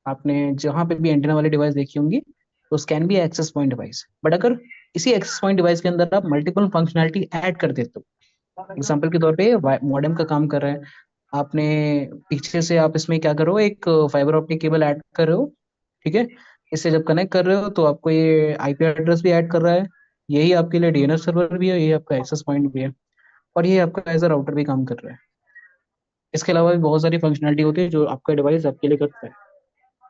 आपने जहां पे भी एंटेना वाली डिवाइस देखी होंगी तो can be access point device. But अगर इसी एक्सेस पॉइंट डिवाइस के अंदर आप मल्टीपल फंक्शनैलिटी ऐड कर देते हो, एग्जाम्पल के तौर पे मॉडेम का काम कर रहा है, आपने पीछे से आप इसमें क्या कर रहे हो? एक फाइबर ऑप्टिक केबल ऐड कर रहे हो, ठीक है। इससे जब कनेक्ट कर रहे हो तो आपको ये IP एड्रेस भी ऐड कर रहा है, यही आपके लिए DNS सर्वर भी है, यही आपका एक्सेस पॉइंट भी है, और ये आपका एज अ राउटर भी काम कर रहा है। इसके अलावा भी बहुत सारी फंक्शनैलिटी होती है जो आपका डिवाइस आपके लिए करता है।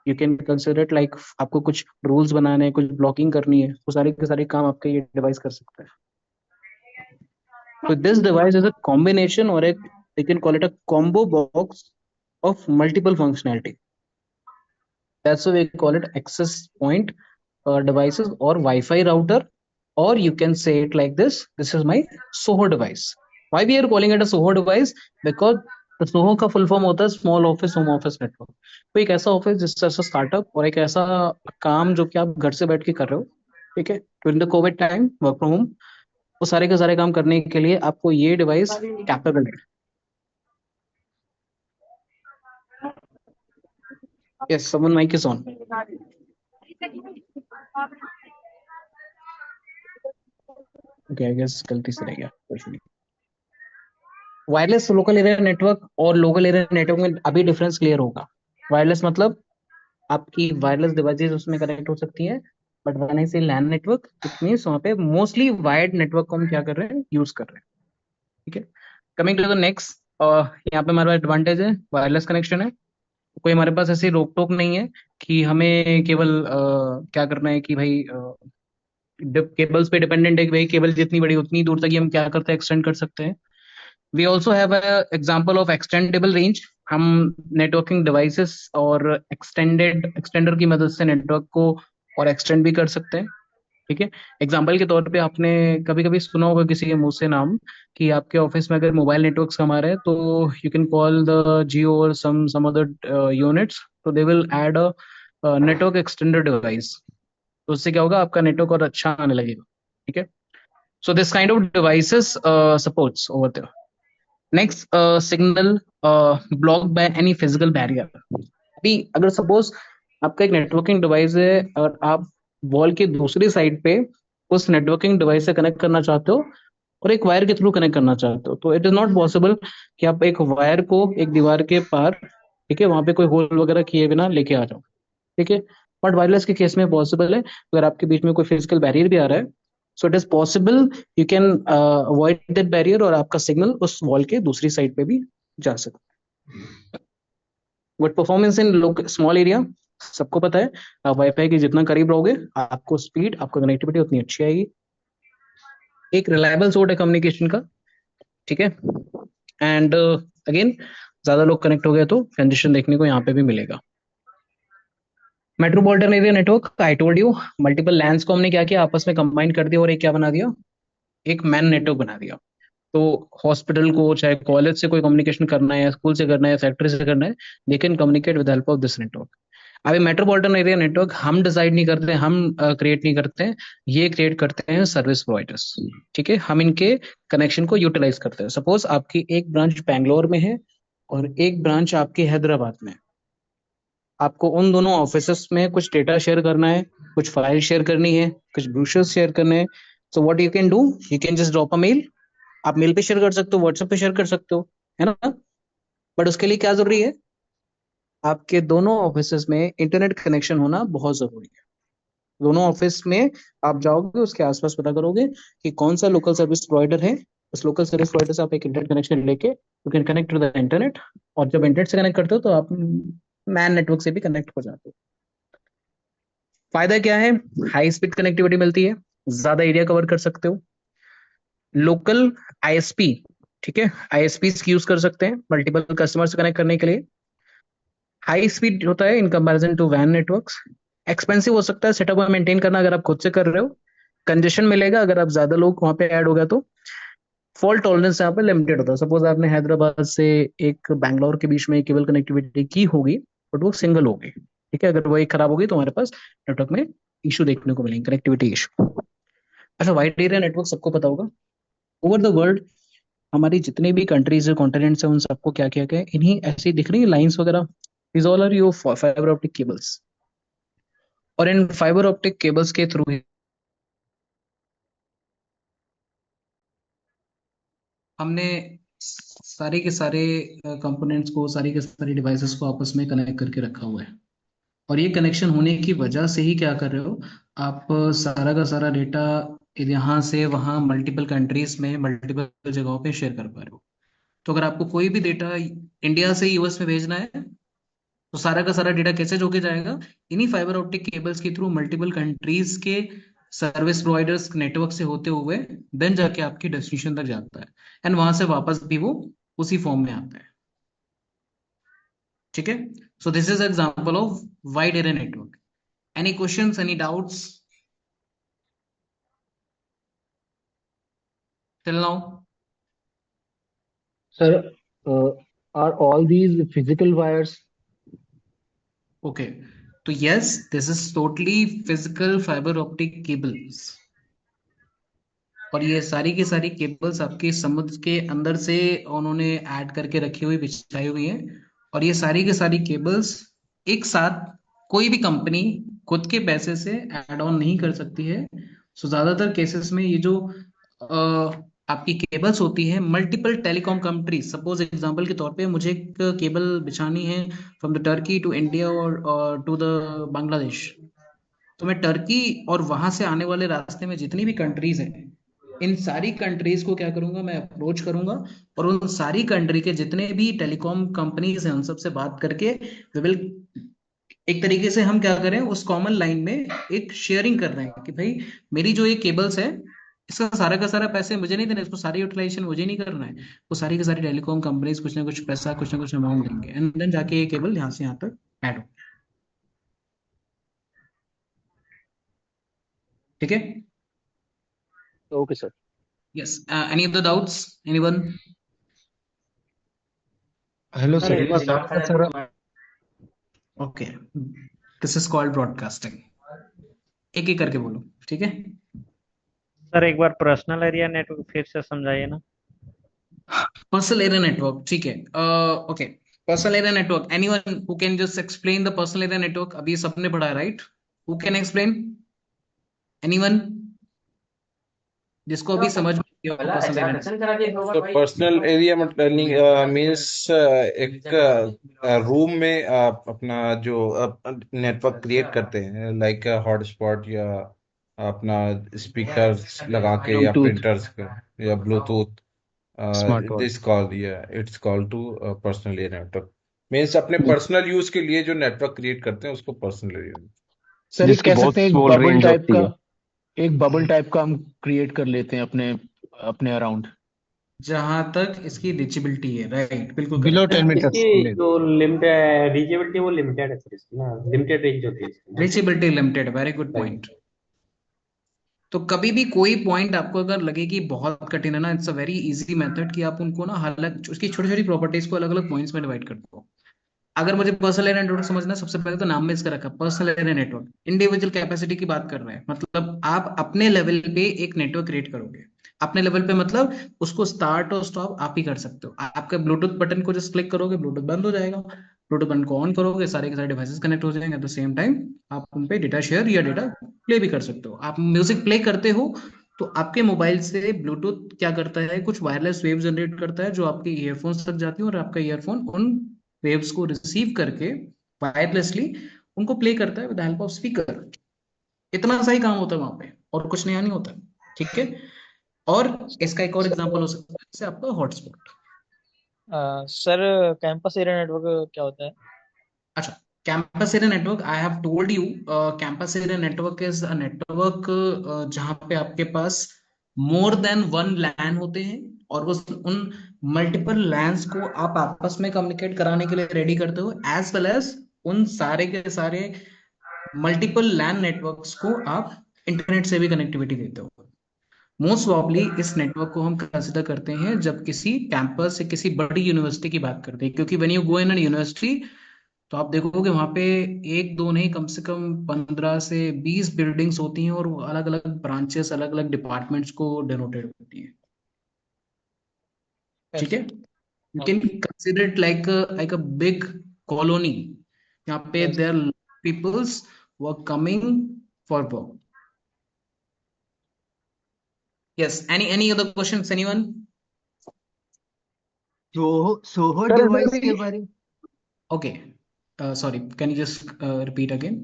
You can consider it like आपको कुछ रूल्स बनाने हैं, कुछ ब्लॉकिंग करनी है, वो सारे के सारे काम आपका ये डिवाइस कर सकता है। तो this device is a combination और एक you can call it a combo box of multiple functionality. That's why we call it access point devices or Wi-Fi router, or you can say it like this: this is my SOHO device. Why we are calling it a SOHO device? Because the SOHO का full form होता है small office home office network. तो एक ऐसा office जिससे ऐसा startup और एक ऐसा काम जो कि आप घर से बैठ के कर रहे हो, ठीक है, during the Covid time, work from home. वो सारे के सारे काम करने के लिए आपको ये डिवाइस कैपेबल है। Yes, someone mic is on. Okay, I guess गलती से रह गया, कुछ नहीं। वायरलेस लोकल एरिया नेटवर्क और लोकल एरिया नेटवर्क में अभी डिफरेंस क्लियर होगा। वायरलेस मतलब आपकी वायरलेस डिवाइसेस उसमें कनेक्ट हो सकती हैं, बट व्हेन आई से लैन नेटवर्क इट मींस वहां पे मोस्टली वायर्ड नेटवर्क को हम क्या कर रहे हैं, यूज कर रहे हैं। ठीक है, कमिंग टू द नेक्स्ट, यहाँ पे हमारे पास एडवांटेज है, वायरलेस कनेक्शन है, कोई हमारे पास ऐसी रोक टोक नहीं है कि हमें केवल क्या करना है कि भाई केबल्स पे डिपेंडेंट है कि भाई केबल जितनी बड़ी उतनी दूर तक ही हम क्या करते हैं, एक्सटेंड कर सकते हैं। We also have example of extendable range. हम नेटवर्किंग डिवाइसेस और एक्सटेंडर की मदद से नेटवर्क को और एक्सटेंड भी कर सकते हैं। ठीक है, एग्जाम्पल के तौर पे आपने कभी कभी सुना होगा किसी के मुंह से नाम कि आपके ऑफिस में अगर मोबाइल नेटवर्क्स कमा रहे हैं तो यू कैन कॉल द जियो और सम अदर यूनिट्स, तो they will add a network extender device. तो उससे क्या होगा, आपका नेटवर्क और अच्छा आने लगेगा। ठीक है, so this kind of devices supports over there. Next, signal blocked by any physical barrier. अभी अगर सपोज आपका एक नेटवर्किंग डिवाइस है और आप वॉल की दूसरी साइड पे उस नेटवर्किंग डिवाइस से कनेक्ट करना चाहते हो और एक वायर के थ्रू कनेक्ट करना चाहते हो, तो इट इज नॉट पॉसिबल कि आप एक वायर को एक दीवार के पार, ठीक है, वहां पे कोई होल वगैरह किए बिना लेके आ जाओ। ठीक है, बट वायरलेस के केस में पॉसिबल है, अगर आपके बीच में कोई फिजिकल बैरियर भी आ रहा है, so it is possible you can avoid that barrier और आपका सिग्नल उस वॉल के दूसरी साइड पे भी जा सकता है। Good performance in small area, सबको पता है, आप वाईफाई के जितना करीब रहोगे आपको स्पीड, आपको कनेक्टिविटी उतनी अच्छी आएगी। एक रिलायबल सोर्स है कम्युनिकेशन का। ठीक है, एंड अगेन ज्यादा लोग कनेक्ट हो गए तो कंजेशन देखने को यहाँ पे भी मिलेगा। Metropolitan area network, I told you, multiple lands को हमने क्या किया, आपस में कंबाइन कर दिया और एक क्या बना दिया, एक मैन नेटवर्क बना दिया। तो हॉस्पिटल को चाहे कॉलेज से कोई कम्युनिकेशन करना है, स्कूल से करना है, फैक्ट्री से करना है, they can communicate with help of this network. अभी मेट्रोपॉलिटन एरिया नेटवर्क हम डिसाइड नहीं करते, हम क्रिएट नहीं करते हैं, ये क्रिएट करते हैं सर्विस प्रोवाइडर्स। ठीक है, हम इनके कनेक्शन को यूटिलाइज करते हैं। सपोज आपकी एक ब्रांच बैंगलोर में है और एक ब्रांच आपकी हैदराबाद में, आपको उन दोनों ऑफिस में कुछ डेटा शेयर करना है, कुछ फाइल शेयर करनी है, कुछ ब्रोशर्स शेयर करने हैं। So what you can do, you can just drop a mail. आप मेल पे शेयर कर सकते हो, व्हाट्सएप पे शेयर कर सकते हो, है ना, बट उसके लिए क्या जरूरी है, आपके दोनों ऑफिस में इंटरनेट कनेक्शन होना बहुत जरूरी है। दोनों ऑफिस में आप जाओगे, उसके आसपास पता करोगे कि कौन सा लोकल सर्विस प्रोवाइडर है, उस लोकल सर्विस प्रोवाइडर से आप एक इंटरनेट कनेक्शन लेके you can connect to the internet, और जब इंटरनेट से कनेक्ट करते हो तो आप मैन नेटवर्क से भी कनेक्ट हो जाते हो। फायदा क्या है, हाई स्पीड कनेक्टिविटी मिलती है, ज्यादा एरिया कवर कर सकते हो, लोकल आईएसपी, ठीक है, आईएसपी यूज कर सकते हैं मल्टीपल कस्टमर से कनेक्ट करने के लिए। हाई स्पीड होता है इन कंपैरिजन टू वैन नेटवर्क्स। एक्सपेंसिव हो सकता है सेटअप और मेंटेन करना अगर आप खुद से कर रहे हो। कंजेशन मिलेगा अगर आप ज्यादा लोग वहां पे ऐड हो गया तो। फॉल्ट टॉलरेंस यहाँ पे लिमिटेड होता है। सपोज आपने हैदराबाद से एक बैंगलोर के बीच में केबल कनेक्टिविटी की होगी, बट वो सिंगल होगी। ठीक है, अगर वो एक खराब होगी तो हमारे पास नेटवर्क में इशू देखने को मिलेंगे, कनेक्टिविटी इशू। अच्छा, वाइड एरिया नेटवर्क सबको पता होगा, ओवर द वर्ल्ड हमारी जितने भी कंट्रीज है, कॉन्टिनेंट्स है, उन सबको क्या किया गया, इन्हीं ऐसी दिख रही है लाइंस वगैरह, these all are your fibre optic cables. और इन फाइबर ऑप्टिक केबल्स के थ्रू हमने सारे के सारे कंपोनेंट्स को, सारी के सारी डिवाइसेस को आपस में कनेक्ट करके रखा हुआ है। और ये कनेक्शन होने की वजह से ही क्या कर रहे हो, आप सारा का सारा डेटा यहाँ से वहाँ मल्टीपल कंट्रीज में मल्टीपल जगहों पे शेयर कर पा रहे हो। तो अगर आपको कोई भी डेटा इंडिया से यूएस में भेजना है तो सारा का सारा डेटा कैसे होके जाएगा, इन्हीं फाइबर ऑप्टिक केबल्स के थ्रू मल्टीपल कंट्रीज के सर्विस प्रोवाइडर्स नेटवर्क से होते हुए देन जाके आपकी डेस्टिनेशन तक जाता है, एंड वहां से वापस भी वो उसी फॉर्म में आता है। ठीक है, so this is example of wide area network. Any questions, any doubts till now? Sir, are all these physical wires? Okay, so yes, this is totally physical fiber optic cables. और ये सारी की सारी केबल्स आपके समुद्र के अंदर से उन्होंने ऐड करके रखी हुई बिछाई हुई है, और ये सारी की सारी केबल्स एक साथ कोई भी कंपनी खुद के पैसे से ऐड ऑन नहीं कर सकती है। सो ज्यादातर केसेस में ये जो आपकी केबल्स होती है, multiple telecom company, suppose example के तौर पे मुझे एक केबल बिछानी है from the Turkey to India और टू द बांग्लादेश, तो मैं टर्की और वहां से आने वाले रास्ते में जितनी भी कंट्रीज हैं, इन सारी कंट्रीज को क्या करूंगा, मैं अप्रोच करूंगा और उन सारी कंट्री के जितने भी टेलीकॉम कंपनीज हैं उन सबसे बात करके वी विल, एक तरीके से हम क्या करें, उस कॉमन लाइन में एक शेयरिंग कर रहे हैं कि भाई मेरी जो ये केबल्स है इसका सारा का सारा पैसे मुझे नहीं देना, इसको सारी यूटिलाइजेशन मुझे नहीं करना है, वो सारी की सारी टेलीकॉम कंपनीज कुछ ना कुछ पैसा कुछ ना कुछ अमाउंट देंगे एंड देन जाके ये केबल यहाँ से यहाँ तक ऐड हो। ठीक है? Okay sir. Yes, any other doubts, anyone? Hello sir sir, एक ये बार data sir okay, this is called broadcasting. एक एक करके बोलो, ठीक है? सर एक बार पर्सनल एरिया नेटवर्क फिर से समझाइए ना। पर्सनल एरिया नेटवर्क, ठीक है। Okay, personal area network, anyone who can just explain the personal area network? अभी सबने पढ़ा है right? Who can explain? Anyone जिसको अभी समझ में नहीं आया पर्सनल एरिया नेटवर्क? तो पर्सनल एरिया मीन्स एक रूम में आप अपना जो नेटवर्क क्रिएट करते हैं, लाइक हॉटस्पॉट या अपना स्पीकर्स लगा के या ब्लूटूथ, प्रिंटर्स या Bluetooth, smart wall. This call या it's call to personal area network. Means अपने पर्सनल यूज के लिए जो नेटवर्क क्रिएट करते हैं उसको पर्सनल एरिया। सर ये जिसकी कह बहुत सकते हैं एक स्मॉल बबल रेंज टाइप होती का, है। एक बबल टाइप का हम क्रिएट कर लेते हैं अपने अपने अराउंड। जहां तक इसकी रीचेबिलिटी है, राइट, बिल्कुल बिलो करेक्ट। 10 मीटर्स इसकी जो लिमिटेड रीचेबिलिटी वो लिमिटेड है सर, इसकी ना लिमिटेड रेंज होती है इसकी ना। Reachability limited, very good right. Point. तो कभी भी कोई पॉइंट आपको अगर लगे कि बहुत कठिन है ना, it's a very easy method कि आप उनको ना अलग उसकी छोटी छोटी प्रॉपर्टीज को अलग अलग पॉइंट्स में डिवाइड कर दो। अगर मुझे पर्सनल एरिया नेटवर्क समझना है, सबसे पहले तो नाम में इसका रखा personal area network, individual capacity की बात कर रहे हैं, मतलब आप अपने लेवल पे एक नेटवर्क क्रिएट करोगे। अपने लेवल पे मतलब उसको स्टार्ट और स्टॉप आप ही कर सकते हो। आपके ब्लूटूथ बटन को जस्ट क्लिक करोगे, ब्लूटूथ बंद हो जाएगा, ब्लूटूथ बटन को ऑन करोगे, सारे के सारे डिवाइसेस कनेक्ट हो जाएंगे। एट द सेम टाइम आप उन पे डेटा शेयर या डेटा प्ले भी कर सकते हो। आप म्यूजिक प्ले करते हो तो आपके मोबाइल से ब्लूटूथ क्या करता है, कुछ वायरलेस वेव जनरेट करता है जो आपके ईयरफोन्स तक जाती है, और आपका ईयरफोन उन वेव्स को रिसीव करके वायरलेसली उनको प्ले करता है विद हेल्प ऑफ स्पीकर। इतना सा ही काम होता है वहां पे, और कुछ नया नहीं होता। ठीक है? और इसका एक और एग्जांपल हो सकता है जैसे आपका hotspot. Sir campus area network क्या होता है? अच्छा, campus area network, I have told you, campus area network is a network जहां पे आपके पास मोर देन वन लैन होते हैं, और उस उन मल्टीपल लैंस को आप आपस में कम्युनिकेट कराने के लिए रेडी करते हो, एज वेल एज उन सारे के सारे मल्टीपल लैन नेटवर्क्स को आप इंटरनेट से भी कनेक्टिविटी देते हो। मोस्ट प्रॉब्ली इस नेटवर्क को हम कंसिडर करते हैं जब किसी कैंपस से किसी बड़ी यूनिवर्सिटी की बात करते हैं, क्योंकि when you go in an university तो आप देखोगे वहां पे एक दो नहीं, कम से कम 15 से 20 बिल्डिंग्स होती हैं, और वो अलग अलग ब्रांचेस अलग अलग डिपार्टमेंट्स को डिनोटेड होती हैं। ठीक है? You can consider it like a big colony. यहाँ पे there peoples were coming for work. Yes, any other questions, anyone? SOHO sir device के बारे में, Okay, sorry, can you just repeat again?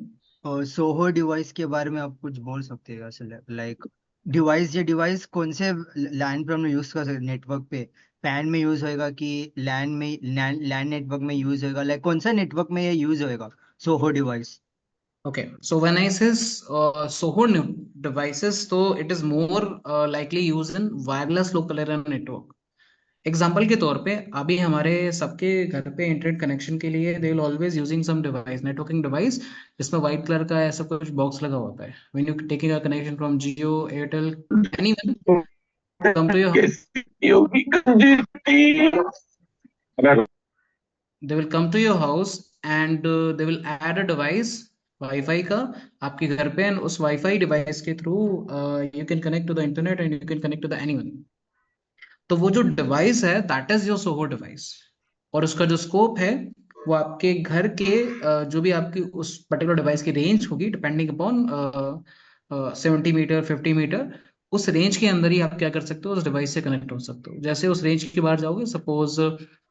Soho device के बारे में आप कुछ बोल सकते हैं असल, लाइक डिवाइस, ये डिवाइस कौन से लैन पर हम यूज कर सकते, नेटवर्क पे पैन में यूज होएगा कि लैन में, लैन नेटवर्क में यूज होएगा, लाइक कौन सा नेटवर्क में ये यूज होएगा Soho device? Okay, so when I says Soho devices, so it is more likely used in wireless local area network. Example के तौर पे अभी हमारे सबके घर पे इंटरनेट कनेक्शन के लिए they will always using some device, networking device, जिसमें व्हाइट कलर का ऐसा कुछ बॉक्स लगा होता है। When you taking a connection from Jio, Airtel, anyone come to your house, they will come to your house and they will add a device wifi का आपके घर पे, एंड उस वाईफाई डिवाइस के through you can connect to the internet and you can connect to the anyone. तो वो जो डिवाइस है that is your SOHO device, और उसका जो स्कोप है वो आपके घर के जो भी आपकी उस पर्टिकुलर डिवाइस की रेंज होगी डिपेंडिंग अपॉन 70 मीटर 50 मीटर, उस रेंज के अंदर ही आप क्या कर सकते हो, उस डिवाइस से कनेक्ट हो सकते हो। जैसे उस रेंज के बाहर जाओगे, सपोज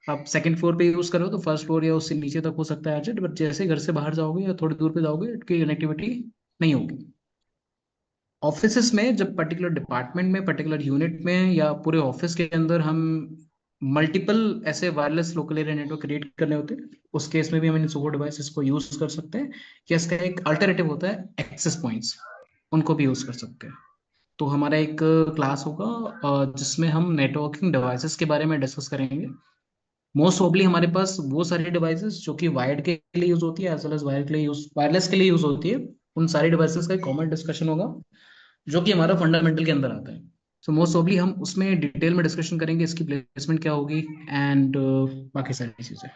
आप सेकंड फ्लोर पे यूज करो तो फर्स्ट फ्लोर या उससे नीचे तक हो सकता है बट जैसे घर से बाहर जाओगे या थोड़ी दूर पे जाओगे इसकी कनेक्टिविटी नहीं होगी। ऑफिसेस में जब पर्टिकुलर डिपार्टमेंट में, पर्टिकुलर यूनिट में या पूरे ऑफिस के अंदर हम मल्टीपल ऐसे wireless local area network create करने होते हैं, उस केस में भी हम इन सुपर डिवाइसेस को यूज कर सकते हैं। या इसका एक अल्टरनेटिव होता है एक्सेस पॉइंट्स, उनको भी यूज कर सकते हैं। तो हमारा एक क्लास होगा जिसमें हम नेटवर्किंग डिवाइसेस के बारे में डिस्कस करेंगे। मोस्ट प्रोबेबली हमारे पास वो सारी डिवाइसेस जो कि वायर्ड के लिए यूज होती है एज वेल एज वायर के लिए यूज, वायरलेस के लिए यूज होती है, उन सारी डिवाइसेस का एक कॉमन डिस्कशन होगा जो कि हमारा फंडामेंटल के अंदर आता है। सो मोस्ट प्रोबेबली हम उसमें डिटेल में डिस्कशन करेंगे, इसकी प्लेसमेंट क्या होगी एंड बाकी सारी चीजें।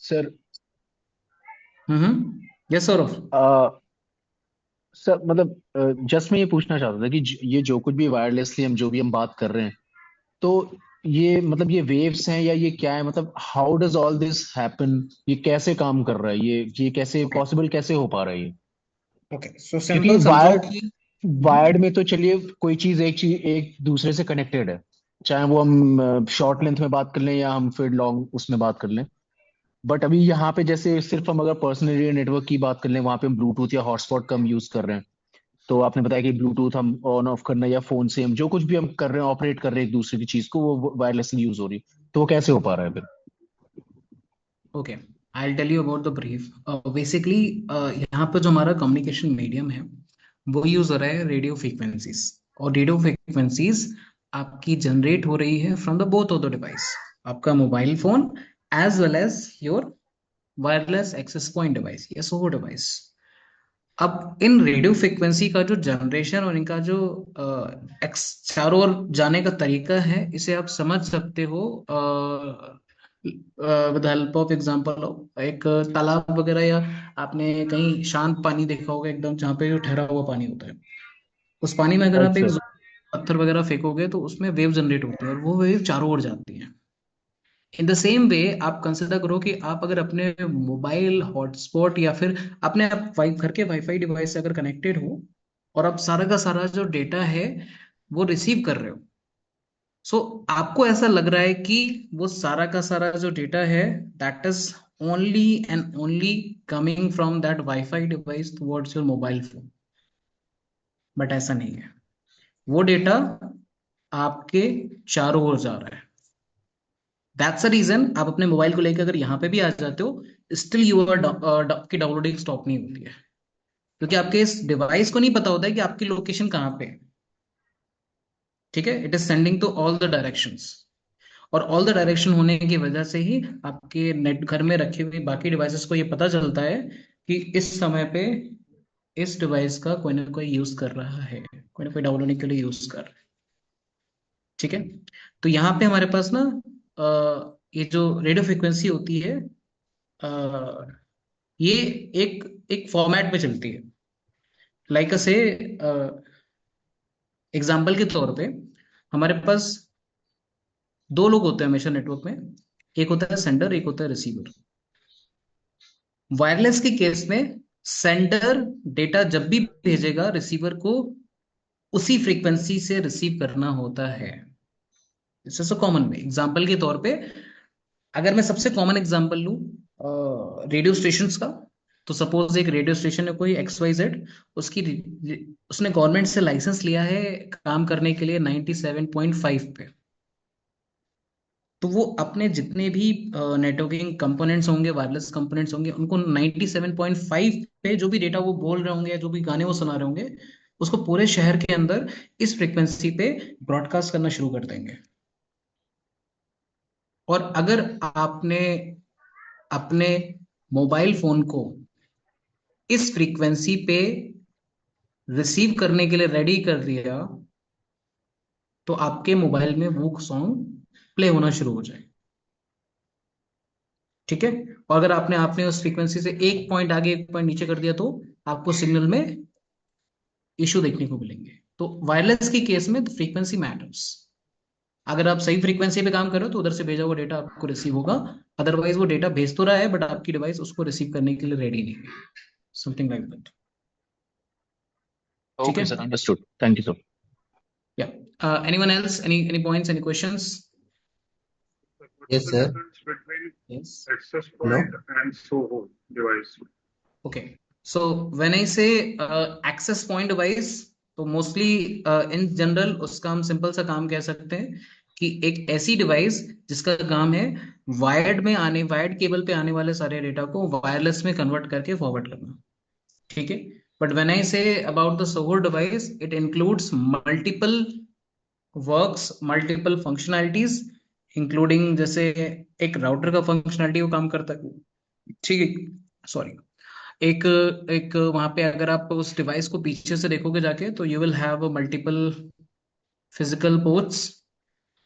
Sir yes Saurabh. सर मतलब जस्ट मैं ये पूछना चाहता था कि ये जो कुछ भी वायरलेसली हम बात कर रहे हैं, तो ये मतलब ये वेव्स हैं या ये क्या है, मतलब how does all this happen, ये कैसे काम कर रहा है, ये कैसे ओके पॉसिबल कैसे हो पा रहा है ये? ओके, सो क्योंकि सिंपल समझो कि वायर्ड में तो चलिए कोई चीज एक दूसरे से कनेक्टेड है, चाहे वो हम शॉर्ट लेंथ में बात कर लें या हम फिर लॉन्ग उसमें बात कर लें। बट अभी यहाँ पे जैसे सिर्फ हम अगर पर्सनल एरिया नेटवर्क की बात कर लें, वहां पे हम ब्लूटूथ या हॉटस्पॉट कम यूज कर रहे हैं। तो आपने बताया कि ब्लूटूथ हम ऑन ऑफ करना या फोन से हम जो कुछ भी हम कर रहे हैं ऑपरेट कर रहे हैं एक दूसरे की चीज को, वो वायरलेसली यूज हो रही है, तो वो कैसे हो पा रहा है फिर? Okay, I tell you about the brief. Basically यहाँ पे जो हमारा कम्युनिकेशन मीडियम है वो यूज हो रहा है रेडियो फ्रीक्वेंसीज, और रेडियो फ्रीक्वेंसीज आपकी जनरेट हो रही है from the both of the device, आपका mobile phone as well as your wireless access point device या सोहो डिवाइस। अब इन रेडियो फ्रिक्वेंसी का जो जनरेशन और इनका जो चारों ओर जाने का तरीका है, इसे आप समझ सकते हो with help of example of एक तालाब वगैरह, या आपने कहीं शांत पानी देखा होगा एकदम जहाँ पे जो ठहरा हुआ पानी होता है, उस पानी में अगर राइट आप एक सर। पत्थर वगैरह फेंकोगे तो उसमें वेव जनरेट होती है और वो वेव चारों ओर जाती है। इन द सेम वे आप कंसिडर करो कि आप अगर अपने मोबाइल हॉटस्पॉट या फिर अपने आप घर के वाईफाई डिवाइस से अगर कनेक्टेड हो और आप सारा का सारा जो डेटा है वो रिसीव कर रहे हो, सो आपको ऐसा लग रहा है कि वो सारा का सारा जो डेटा है that is only and only coming from that wifi device towards your mobile phone, but ऐसा नहीं है। वो डेटा आपके चारों ओर जा रहा है। दैट्स अ रीजन आप अपने मोबाइल को लेकर अगर यहाँ पे भी आ जाते हो, स्टिल यू आर की डाउनलोडिंग स्टॉप नहीं होती है, क्योंकि आपके इस डिवाइस को नहीं पता होता है कि आपकी लोकेशन कहाँ पे है। ठीक है, it is sending to all the directions, और ऑल द डायरेक्शन होने की वजह से ही आपके नेट घर में रखे हुए बाकी डिवाइसेस को ये पता चलता है कि इस समय पे इस डिवाइस का कोई ना कोई यूज कर रहा है, कोई ना कोई डाउनलोडिंग के लिए यूज कर रहा है। ठीक है, तो यहाँ पे हमारे पास ना ये जो रेडियो फ्रिक्वेंसी होती है ये एक एक फॉर्मेट में चलती है। लाइक से एग्जाम्पल के तौर पे हमारे पास दो लोग होते हैं हमेशा नेटवर्क में, एक होता है सेंडर, एक होता है रिसीवर। वायरलेस के केस में सेंडर डेटा जब भी भेजेगा रिसीवर को उसी फ्रीक्वेंसी से रिसीव करना होता है। This is a common way. Example के तौर पे अगर मैं सबसे कॉमन एग्जांपल लूं रेडियो स्टेशंस का, तो सपोज एक रेडियो स्टेशन है कोई XYZ, उसकी उसने गवर्नमेंट से लाइसेंस लिया है काम करने के लिए 97.5 पे, तो वो अपने जितने भी नेटवर्किंग कंपोनेंट्स होंगे, वायरलेस कंपोनेंट्स होंगे, उनको 97.5 पे जो भी डेटा वो बोल रहे होंगे, जो भी गाने वो सुना रहे होंगे, उसको पूरे शहर के अंदर इस फ्रिक्वेंसी पे ब्रॉडकास्ट करना शुरू कर देंगे। और अगर आपने अपने मोबाइल फोन को इस फ्रीक्वेंसी पे रिसीव करने के लिए रेडी कर दिया, तो आपके मोबाइल में वो सॉन्ग प्ले होना शुरू हो जाए। ठीक है, और अगर आपने आपने उस फ्रीक्वेंसी से एक पॉइंट आगे एक पॉइंट नीचे कर दिया तो आपको सिग्नल में इशू देखने को मिलेंगे। तो वायरलेस के केस में फ्रीक्वेंसी मैटर्स। अगर आप सही फ्रीक्वेंसी पे काम कर रहे हो तो उधर से भेजा हुआ डेटा आपको रिसीव होगा, अदरवाइज वो डेटा भेज तो रहा है बट आपकी डिवाइस उसको रिसीव करने के लिए रेडी नहीं है, समथिंग लाइक दैट। ठीक Okay, है, sir. Understood. Thank you, sir. या anyone else, any points, any questions? Yes, sir. Between Yes. access Hello. point and SOHO device. Okay, so when I say access point device, तो mostly in general उसका हम simple सा काम कह सकते हैं कि एक ऐसी डिवाइस जिसका काम है वायर्ड केबल पे आने वाले सारे डेटा को वायरलेस में कन्वर्ट करके फॉरवर्ड करना। ठीक है, but when I say about the Soho device, it includes multiple works, multiple functionalities, including जैसे एक राउटर का फंक्शनैलिटी वो काम करता है। ठीक है, सॉरी, एक एक वहां पे अगर आप उस डिवाइस को पीछे से देखोगे जाके तो you will have multiple physical ports,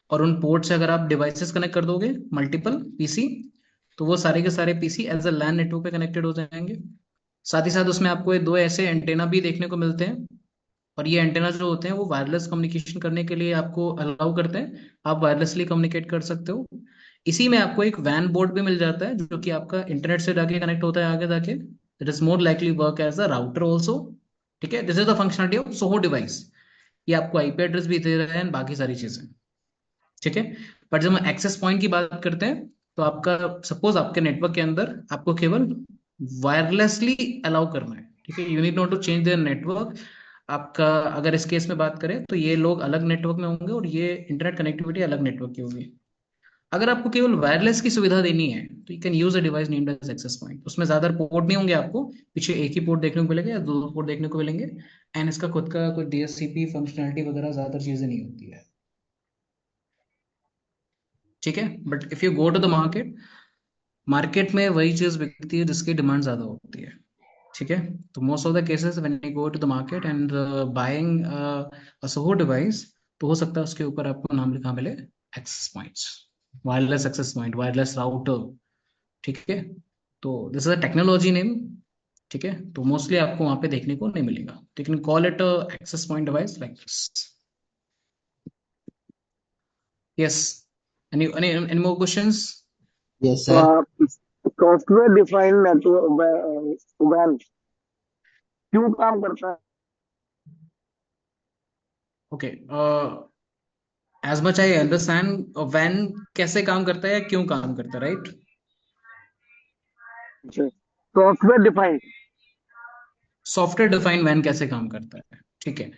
और उन पोर्ट से अगर आप डिवाइसेस कनेक्ट कर दोगे मल्टीपल पीसी, तो वो सारे के सारे PC as a LAN network पे कनेक्टेड हो जाएंगे। साथ ही साथ उसमें आपको ये दो ऐसे एंटेना भी देखने को मिलते हैं, और ये एंटेना जो होते हैं वो वायरलेस कम्युनिकेशन करने के लिए आपको अलाउ करते हैं, आप वायरलेसली कम्युनिकेट कर सकते हो। इसी में आपको एक वैन बोर्ड भी मिल जाता है जो कि आपका इंटरनेट से जाके कनेक्ट होता है आगे जाके, it is more likely work as a router also. ठीक है, this is the functionality of SOHO device. ये आपको आईपी एड्रेस भी दे रहे हैं, बाकी सारी चीजें। ठीक है, बट जब हम एक्सेस पॉइंट की बात करते हैं तो आपका सपोज आपके नेटवर्क के अंदर आपको केवल वायरलेसली अलाउ करना है। ठीक है, you need not to change their network. आपका अगर इस केस में बात करें तो ये लोग अलग नेटवर्क में होंगे और ये इंटरनेट कनेक्टिविटी अलग नेटवर्क की होगी। अगर आपको केवल वायरलेस की सुविधा देनी है तो you can use a device named as access point. उसमें ज्यादा पोर्ट नहीं होंगे, आपको पीछे एक ही पोर्ट देखने को मिलेगा या दो पोर्ट देखने को मिलेंगे, एंड इसका खुद का कोई डीएचसीपी फंक्शनलिटी वगैरह ज्यादा चीजें नहीं होती है। ठीक है, but if you go to the market में वही चीज बिकती है जिसकी डिमांड ज्यादा होती है। ठीक है, तो most of the cases when you go to the market and buying a SOHO device, तो हो सकता है उसके ऊपर आपको नाम लिखा मिले access points, wireless access point, wireless router. ठीक है, तो this is a technology name. ठीक है, तो मोस्टली आपको वहां पे देखने को नहीं मिलेगा, तो you can call it access point device like this. Yes, any more questions? Yes, sir. Software defined network वैन क्यों काम करता है? Okay, as much I understand, वैन कैसे काम करता है, क्यों काम करता है, right? Software defined software defined वैन कैसे काम करता है, ठीक है,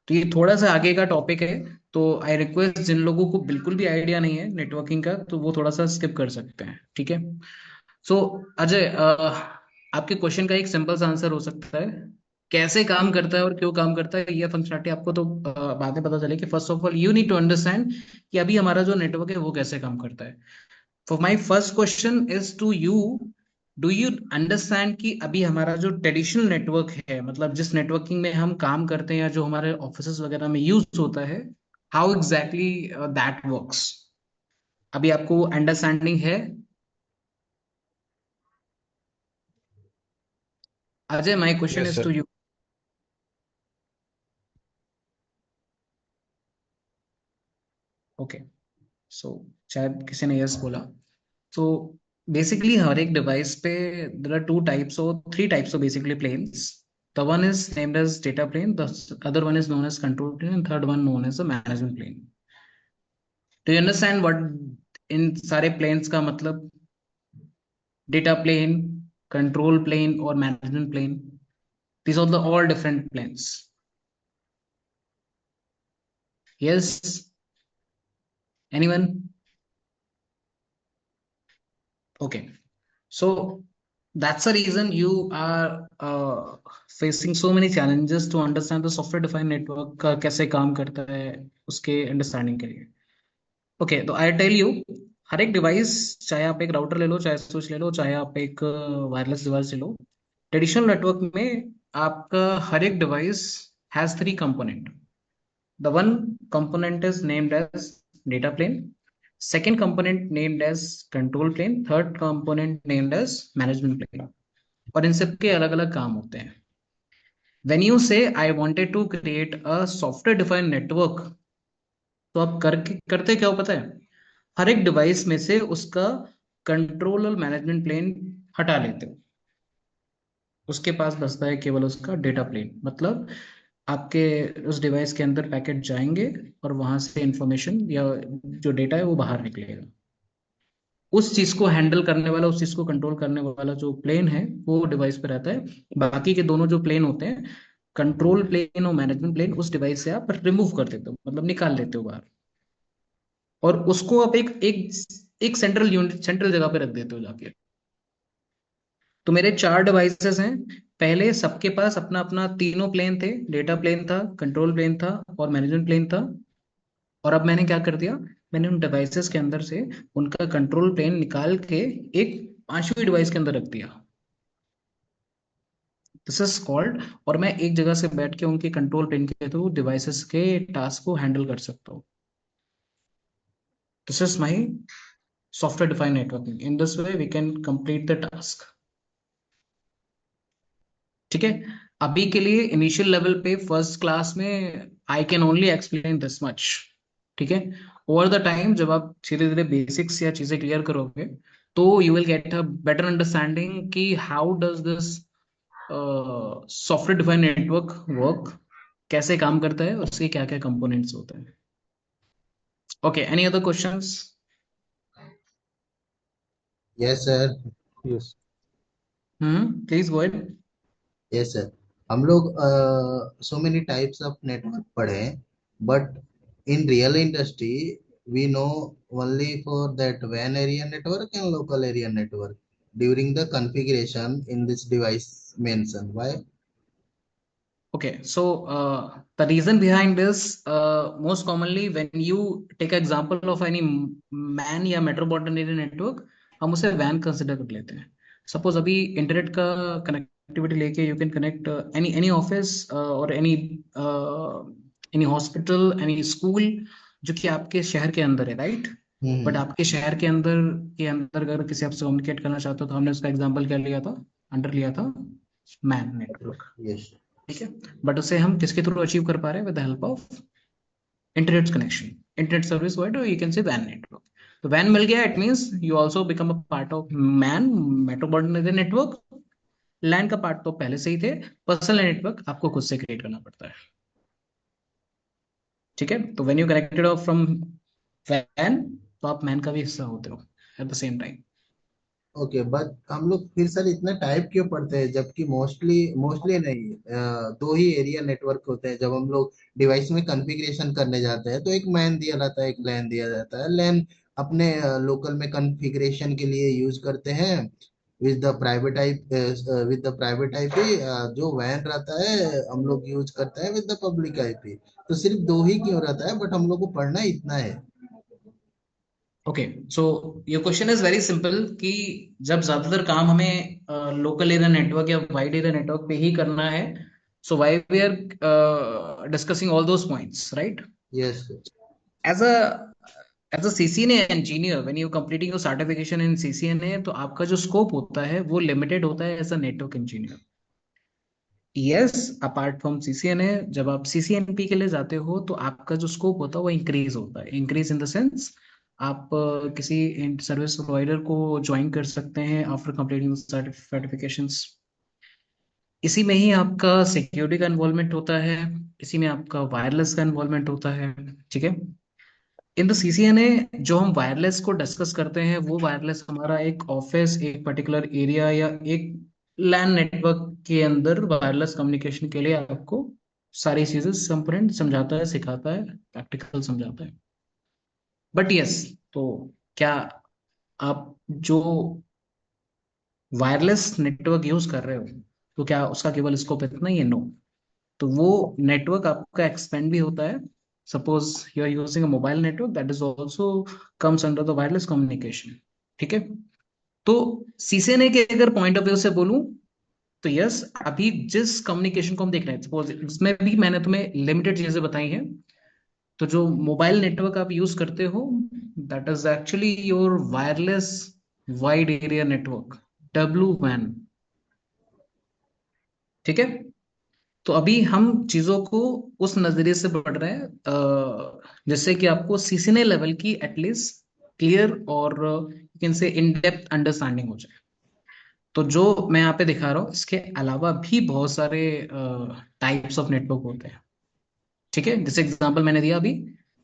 तो ये थोड़ा सा आगे का टॉपिक है। तो आई रिक्वेस्ट जिन लोगों को बिल्कुल भी आइडिया नहीं है नेटवर्किंग का तो वो थोड़ा सा स्किप कर सकते हैं। ठीक है, सो अजय, आपके क्वेश्चन का एक सिंपल सा आंसर हो सकता है, कैसे काम करता है और क्यों काम करता है ये फंक्शनलिटी आपको तो बाद में पता चले कि first of all you need to understand कि अभी हमारा जो नेटवर्क है वो कैसे काम करता है। For my first question is to you, do you understand कि अभी हमारा जो ट्रेडिशनल नेटवर्क है, मतलब जिस नेटवर्किंग में हम काम करते हैं या जो हमारे ऑफिस वगैरह में यूज होता है, हाउ एग्जैक्टली दैट वर्क्स, अभी आपको अंडरस्टैंडिंग है? Ajay, my question Yes, is to sir. You. Okay, so शायद किसी ने यस बोला। सो बेसिकली हर एक डिवाइस पे देयर आर टू टाइप्स और three types of basically planes. The one is named as data plane, the other one is known as control plane, and third one known as a management plane. Do you understand what इन सारे planes का मतलब? Data plane, control plane और management plane. These are the all different planes. Yes? Anyone? Okay. So that's the reason you are facing so many challenges to understand the software defined network का कैसे काम करता है उसके understanding के लिए। Okay, तो आई टेल यू, हर एक डिवाइस, चाहे आप एक राउटर ले लो, चाहे स्विच ले लो, चाहे आप एक वायरलेस डिवाइस ले लो, ट्रेडिशनल नेटवर्क में आपका हर एक device has three component. The one component is named as data plane, second component named as control plane, third component named as management plane, और इन सब के अलग अलग काम होते हैं. When you say I wanted to create a software defined network, तो आप करते क्या हो पता है, हर एक डिवाइस में से उसका कंट्रोल और मैनेजमेंट प्लेन हटा लेते हो, उसके पास बचता है केवल उसका डेटा प्लेन. मतलब आपके उस डिवाइस के अंदर पैकेट जाएंगे और वहां से इंफॉर्मेशन या जो डेटा है वो बाहर निकलेगा. उस चीज को हैंडल करने वाला, उस चीज को कंट्रोल करने वाला जो प्लेन है वो डिवाइस पे रहता है. बाकी के दोनों जो प्लेन होते हैं, कंट्रोल प्लेन और मैनेजमेंट प्लेन, उस डिवाइस से आप रिमूव कर देते हो, मतलब निकाल लेते हो बाहर, और उसको आप एक एक एक सेंट्रल यूनिट, सेंट्रल जगह पे रख देते हो जाके. तो मेरे 4 डिवाइसेस हैं. पहले सबके पास अपना अपना तीनों प्लेन थे, डेटा प्लेन था, कंट्रोल प्लेन था और मैनेजमेंट प्लेन था. और अब मैंने क्या कर दिया, मैंने उन डिवाइसेस के अंदर से उनका कंट्रोल प्लेन निकाल के एक 5वीं डिवाइस के अंदर रख दिया. दिस इज कॉल्ड, और मैं एक जगह से बैठ के उनके कंट्रोल प्लेन के थ्रू डिवाइसेस के टास्क को हैंडल कर सकता हूँ. This is my software defined networking. In this way we can complete the task. ठीक है, अभी के लिए इनिशियल लेवल पे फर्स्ट क्लास में I can only explain this much. ठीक है, ओवर द टाइम जब आप धीरे धीरे बेसिक्स या चीजें क्लियर करोगे तो you will get a better understanding कि how does this software defined network work, कैसे काम करता है और उसके क्या क्या कंपोनेंट्स होते हैं. Okay, any other questions? Yes sir. Yes. Please go ahead. Yes sir. हम लोग so many types of network पढ़े हैं, but in real industry we know only for that WAN area network and local area network during the configuration in this device mentioned. Why? Okay, so the reason behind this, most commonly when you take example of any MAN या metropolitan area network, हम उसे WAN consider कर लेते हैं. Suppose अभी internet का connectivity लेके you can connect any office or any hospital, any school जो कि आपके शहर के अंदर है, राइट? बट आपके शहर के अंदर अगर किसी आपसे कम्युनिकेट करना चाहते हो तो हमने उसका एग्जांपल क्या लिया था, अंडर लिया था मैन नेटवर्क. Yes. ठीक है, बट उसे हम किसके थ्रू अचीव कर पा रहे हैं? With the help of internet connection, internet service provider, you can say वैन नेटवर्क. तो वैन मिल गया, it means you also become a part of MAN metropolitan network. LAN का पार्ट तो पहले से ही थे, पर्सनल नेटवर्क आपको खुद से क्रिएट करना पड़ता है. ठीक है, तो when you connected of from वैन तो आप मैन का भी हिस्सा होते हो at the same time. Okay, but हम लोग फिर सर इतना टाइप क्यों पढ़ते हैं, जबकि मोस्टली मोस्टली नहीं, दो ही एरिया नेटवर्क होते हैं. जब हम लोग डिवाइस में कॉन्फ़िगरेशन करने जाते हैं तो एक मैन दिया जाता है, एक लैन दिया जाता है. लैन अपने लोकल में कॉन्फ़िगरेशन के लिए यूज करते हैं विद द प्राइवेट आईपी. जो वैन रहता है हम लोग यूज करते हैं विद द पब्लिक आईपी. तो सिर्फ दो ही क्यों रहता है, बट हम लोग को पढ़ना इतना है. Okay, so your question is very simple कि जब ज्यादातर काम हमें लोकल एरिया नेटवर्क या वाइड एरिया नेटवर्क पे ही करना है, so why we are discussing all those points, right? Yes. As a CCNA engineer, when you completing your certification in CCNA, तो आपका जो स्कोप होता है वो लिमिटेड होता है as a network engineer. Yes, apart from CCNA जब आप CCNP के लिए जाते हो तो आपका जो स्कोप होता है वो इंक्रीज होता है. इंक्रीज इन द सेंस आप किसी सर्विस प्रोवाइडर को ज्वाइन कर सकते हैं आफ्टर कंप्लीटिंग सर्टिफिकेशंस. इसी में ही आपका सिक्योरिटी का इन्वॉल्वमेंट होता है, इसी में आपका वायरलेस का इन्वॉल्वमेंट होता है. ठीक है, इन द CCNA जो हम वायरलेस को डिस्कस करते हैं वो वायरलेस हमारा एक ऑफिस, एक पर्टिकुलर एरिया या एक लैन नेटवर्क के अंदर वायरलेस कम्युनिकेशन के लिए आपको सारी चीजें कंपोनेंट समझाता है, सिखाता है, प्रैक्टिकल समझाता है. बट यस, तो क्या आप जो वायरलेस नेटवर्क यूज कर रहे हो तो क्या उसका केवल स्कोप इतना ही है? नो. तो वो नेटवर्क आपका एक्सपेंड भी होता है. Suppose you are using a mobile network, that is also comes under the wireless communication. ठीक है, तो CCNA के अगर पॉइंट ऑफ व्यू से बोलूं तो यस, अभी जिस कम्युनिकेशन को हम देख रहे हैं, सपोज इसमें भी मैंने तुम्हें लिमिटेड चीजें बताई हैं. तो जो मोबाइल नेटवर्क आप यूज करते हो that is actually your wireless wide area network, WWAN। ठीक है, तो अभी हम चीजों को उस नजरिए से पढ़ रहे हैं जिससे कि आपको सीसीएनए लेवल की एटलीस्ट क्लियर और यू कैन से इन डेप्थ अंडरस्टैंडिंग हो जाए। तो जो मैं यहाँ पे दिखा रहा हूँ इसके अलावा भी बहुत सारे टाइप्स ऑफ नेटवर्क होते हैं। ठीक है, जैसे एग्जांपल मैंने दिया अभी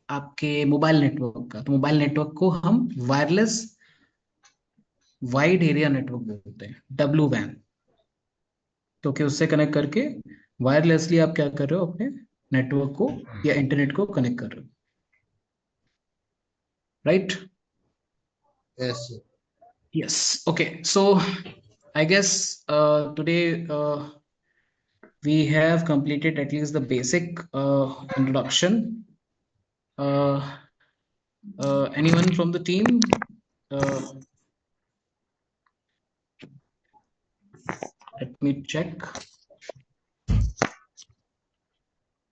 आपके मोबाइल नेटवर्क का, तो मोबाइल नेटवर्क को हम वायरलेस वाइड एरिया नेटवर्क बोलते हैं, WWAN, क्योंकि उससे कनेक्ट करके वायरलेसली आप क्या कर रहे हो, अपने नेटवर्क को या इंटरनेट को कनेक्ट कर रहे हो, right? Yes sir. Yes. Okay. So I guess today we have completed at least the basic introduction. Anyone from the team? Let me check.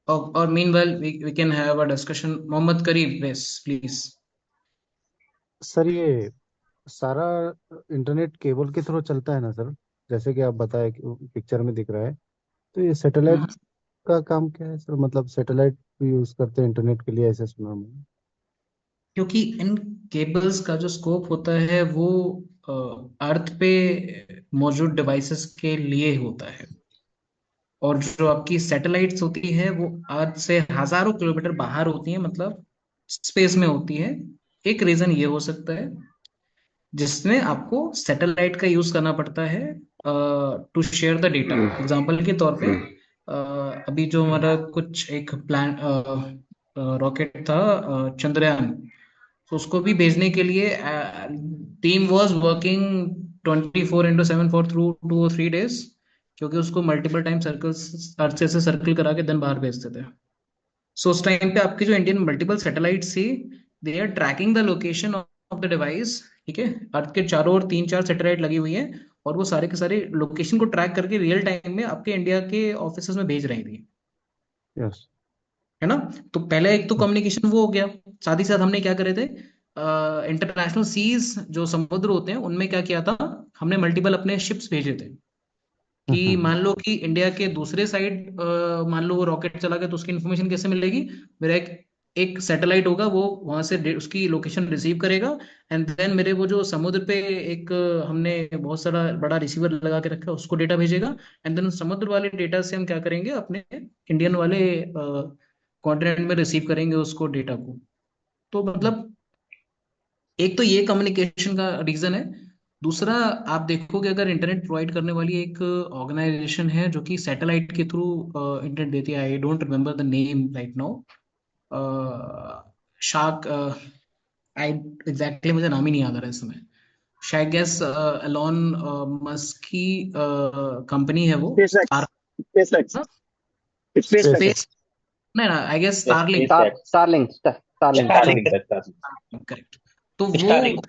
Or meanwhile, we can have a discussion. Mohammad Kareem, yes, please. Sir ये सारा internet cable के through चलता है ना sir, जैसे कि आप बताए पिक्चर में दिख रहा है, तो ये सैटेलाइट का काम क्या है सर? मतलब सैटेलाइट भी यूज करते हैं इंटरनेट के लिए, ऐसा सुना मैंने। क्योंकि इन केबल्स का जो स्कोप होता है वो अर्थ पे मौजूद डिवाइसेस के लिए होता है, और जो आपकी सैटेलाइट्स होती है वो अर्थ से हजारों किलोमीटर बाहर होती है, मतलब स्पेस में होती है। एक रीजन ये हो सकता है जिसमें आपको सैटेलाइट का यूज करना पड़ता है to share the data. Example के तौर पे अभी जो हमारा कुछ एक प्लान रॉकेट था चंद्रयान, तो उसको भी भेजने के लिए team was working 24/7 for through 2 or 3 days, क्योंकि उसको मल्टीपल टाइम सर्कल्स अर्थ से सर्कल करा के देन बाहर भेजते थे। सो उस टाइम पे आपकी जो इंडियन मल्टीपल सैटेलाइट्स थी, they are tracking the location of the device. ठीक है, अर्थ के चारों ओर 3-4 सैटेलाइट लगी हुई है, और वो सारे के सारे लोकेशन को ट्रैक करके रियल टाइम में आपके इंडिया के ऑफिस में भेज रही थी, यस। है ना? तो पहले एक तो कम्युनिकेशन वो हो गया, साथ ही साथ हमने क्या करे थे, इंटरनेशनल सीज जो समुद्र होते हैं उनमें क्या किया था, हमने मल्टीपल अपने शिप्स भेजे थे कि मान लो कि इंडिया के दूसरे साइड मान लो वो रॉकेट चला गया, तो उसकी इन्फॉर्मेशन कैसे मिलेगी? मेरा एक एक सैटेलाइट होगा, वो वहां से उसकी लोकेशन रिसीव करेगा, एंड देन मेरे वो जो समुद्र पे एक हमने बहुत सारा बड़ा रिसीवर लगा के रखा है उसको डेटा भेजेगा, एंड देन समुद्र वाले डेटा से हम क्या करेंगे, अपने इंडियन वाले कॉन्टिनेंट में रिसीव करेंगे उसको डेटा को। तो मतलब एक तो ये कम्युनिकेशन का रीजन है। दूसरा, आप देखोगे अगर इंटरनेट प्रोवाइड करने वाली एक ऑर्गेनाइजेशन है जो कि सैटेलाइट के थ्रू इंटरनेट देती है, I don't remember the name right now, shark, I exactly मुझे नाम ही नहीं याद आ रहा है इस समय। शायद गेस एलॉन मस्क की कंपनी है वो, SpaceX स्पेस, नहीं ना, I guess Starlink. Starlink correct. तो वो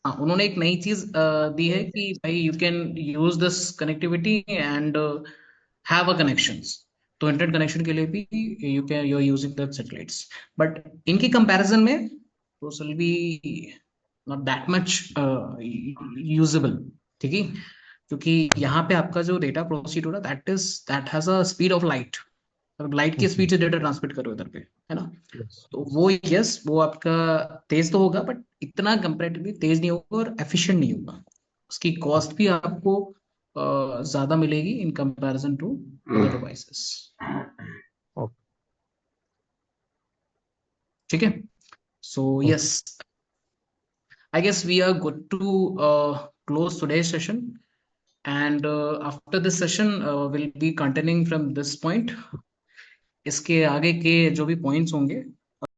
हाँ, उन्होंने एक नई चीज दी है कि भाई you can use this connectivity and have a connections. तो इंटरनेट कनेक्शन के लिए भी you are using the satellites, but इनकी कंपैरिजन में those will be not that much usable. ठीक है, क्योंकि यहाँ पे आपका जो डेटा प्रोसीड हो रहा है that has a speed of light, light की स्पीड से डेटा ट्रांसमिट करो इधर पे, है ना? तो वो यस, वो आपका तेज तो होगा बट इतना कंपैरेटिवली तेज नहीं होगा और एफिशिएंट नहीं होगा। उसकी कॉस्ट भी आपको ज्यादा मिलेगी in comparison to other devices. ठीक है, so yes, I guess we are good to close today session, and after this session will be continuing from this point. इसके आगे के जो भी पॉइंट्स होंगे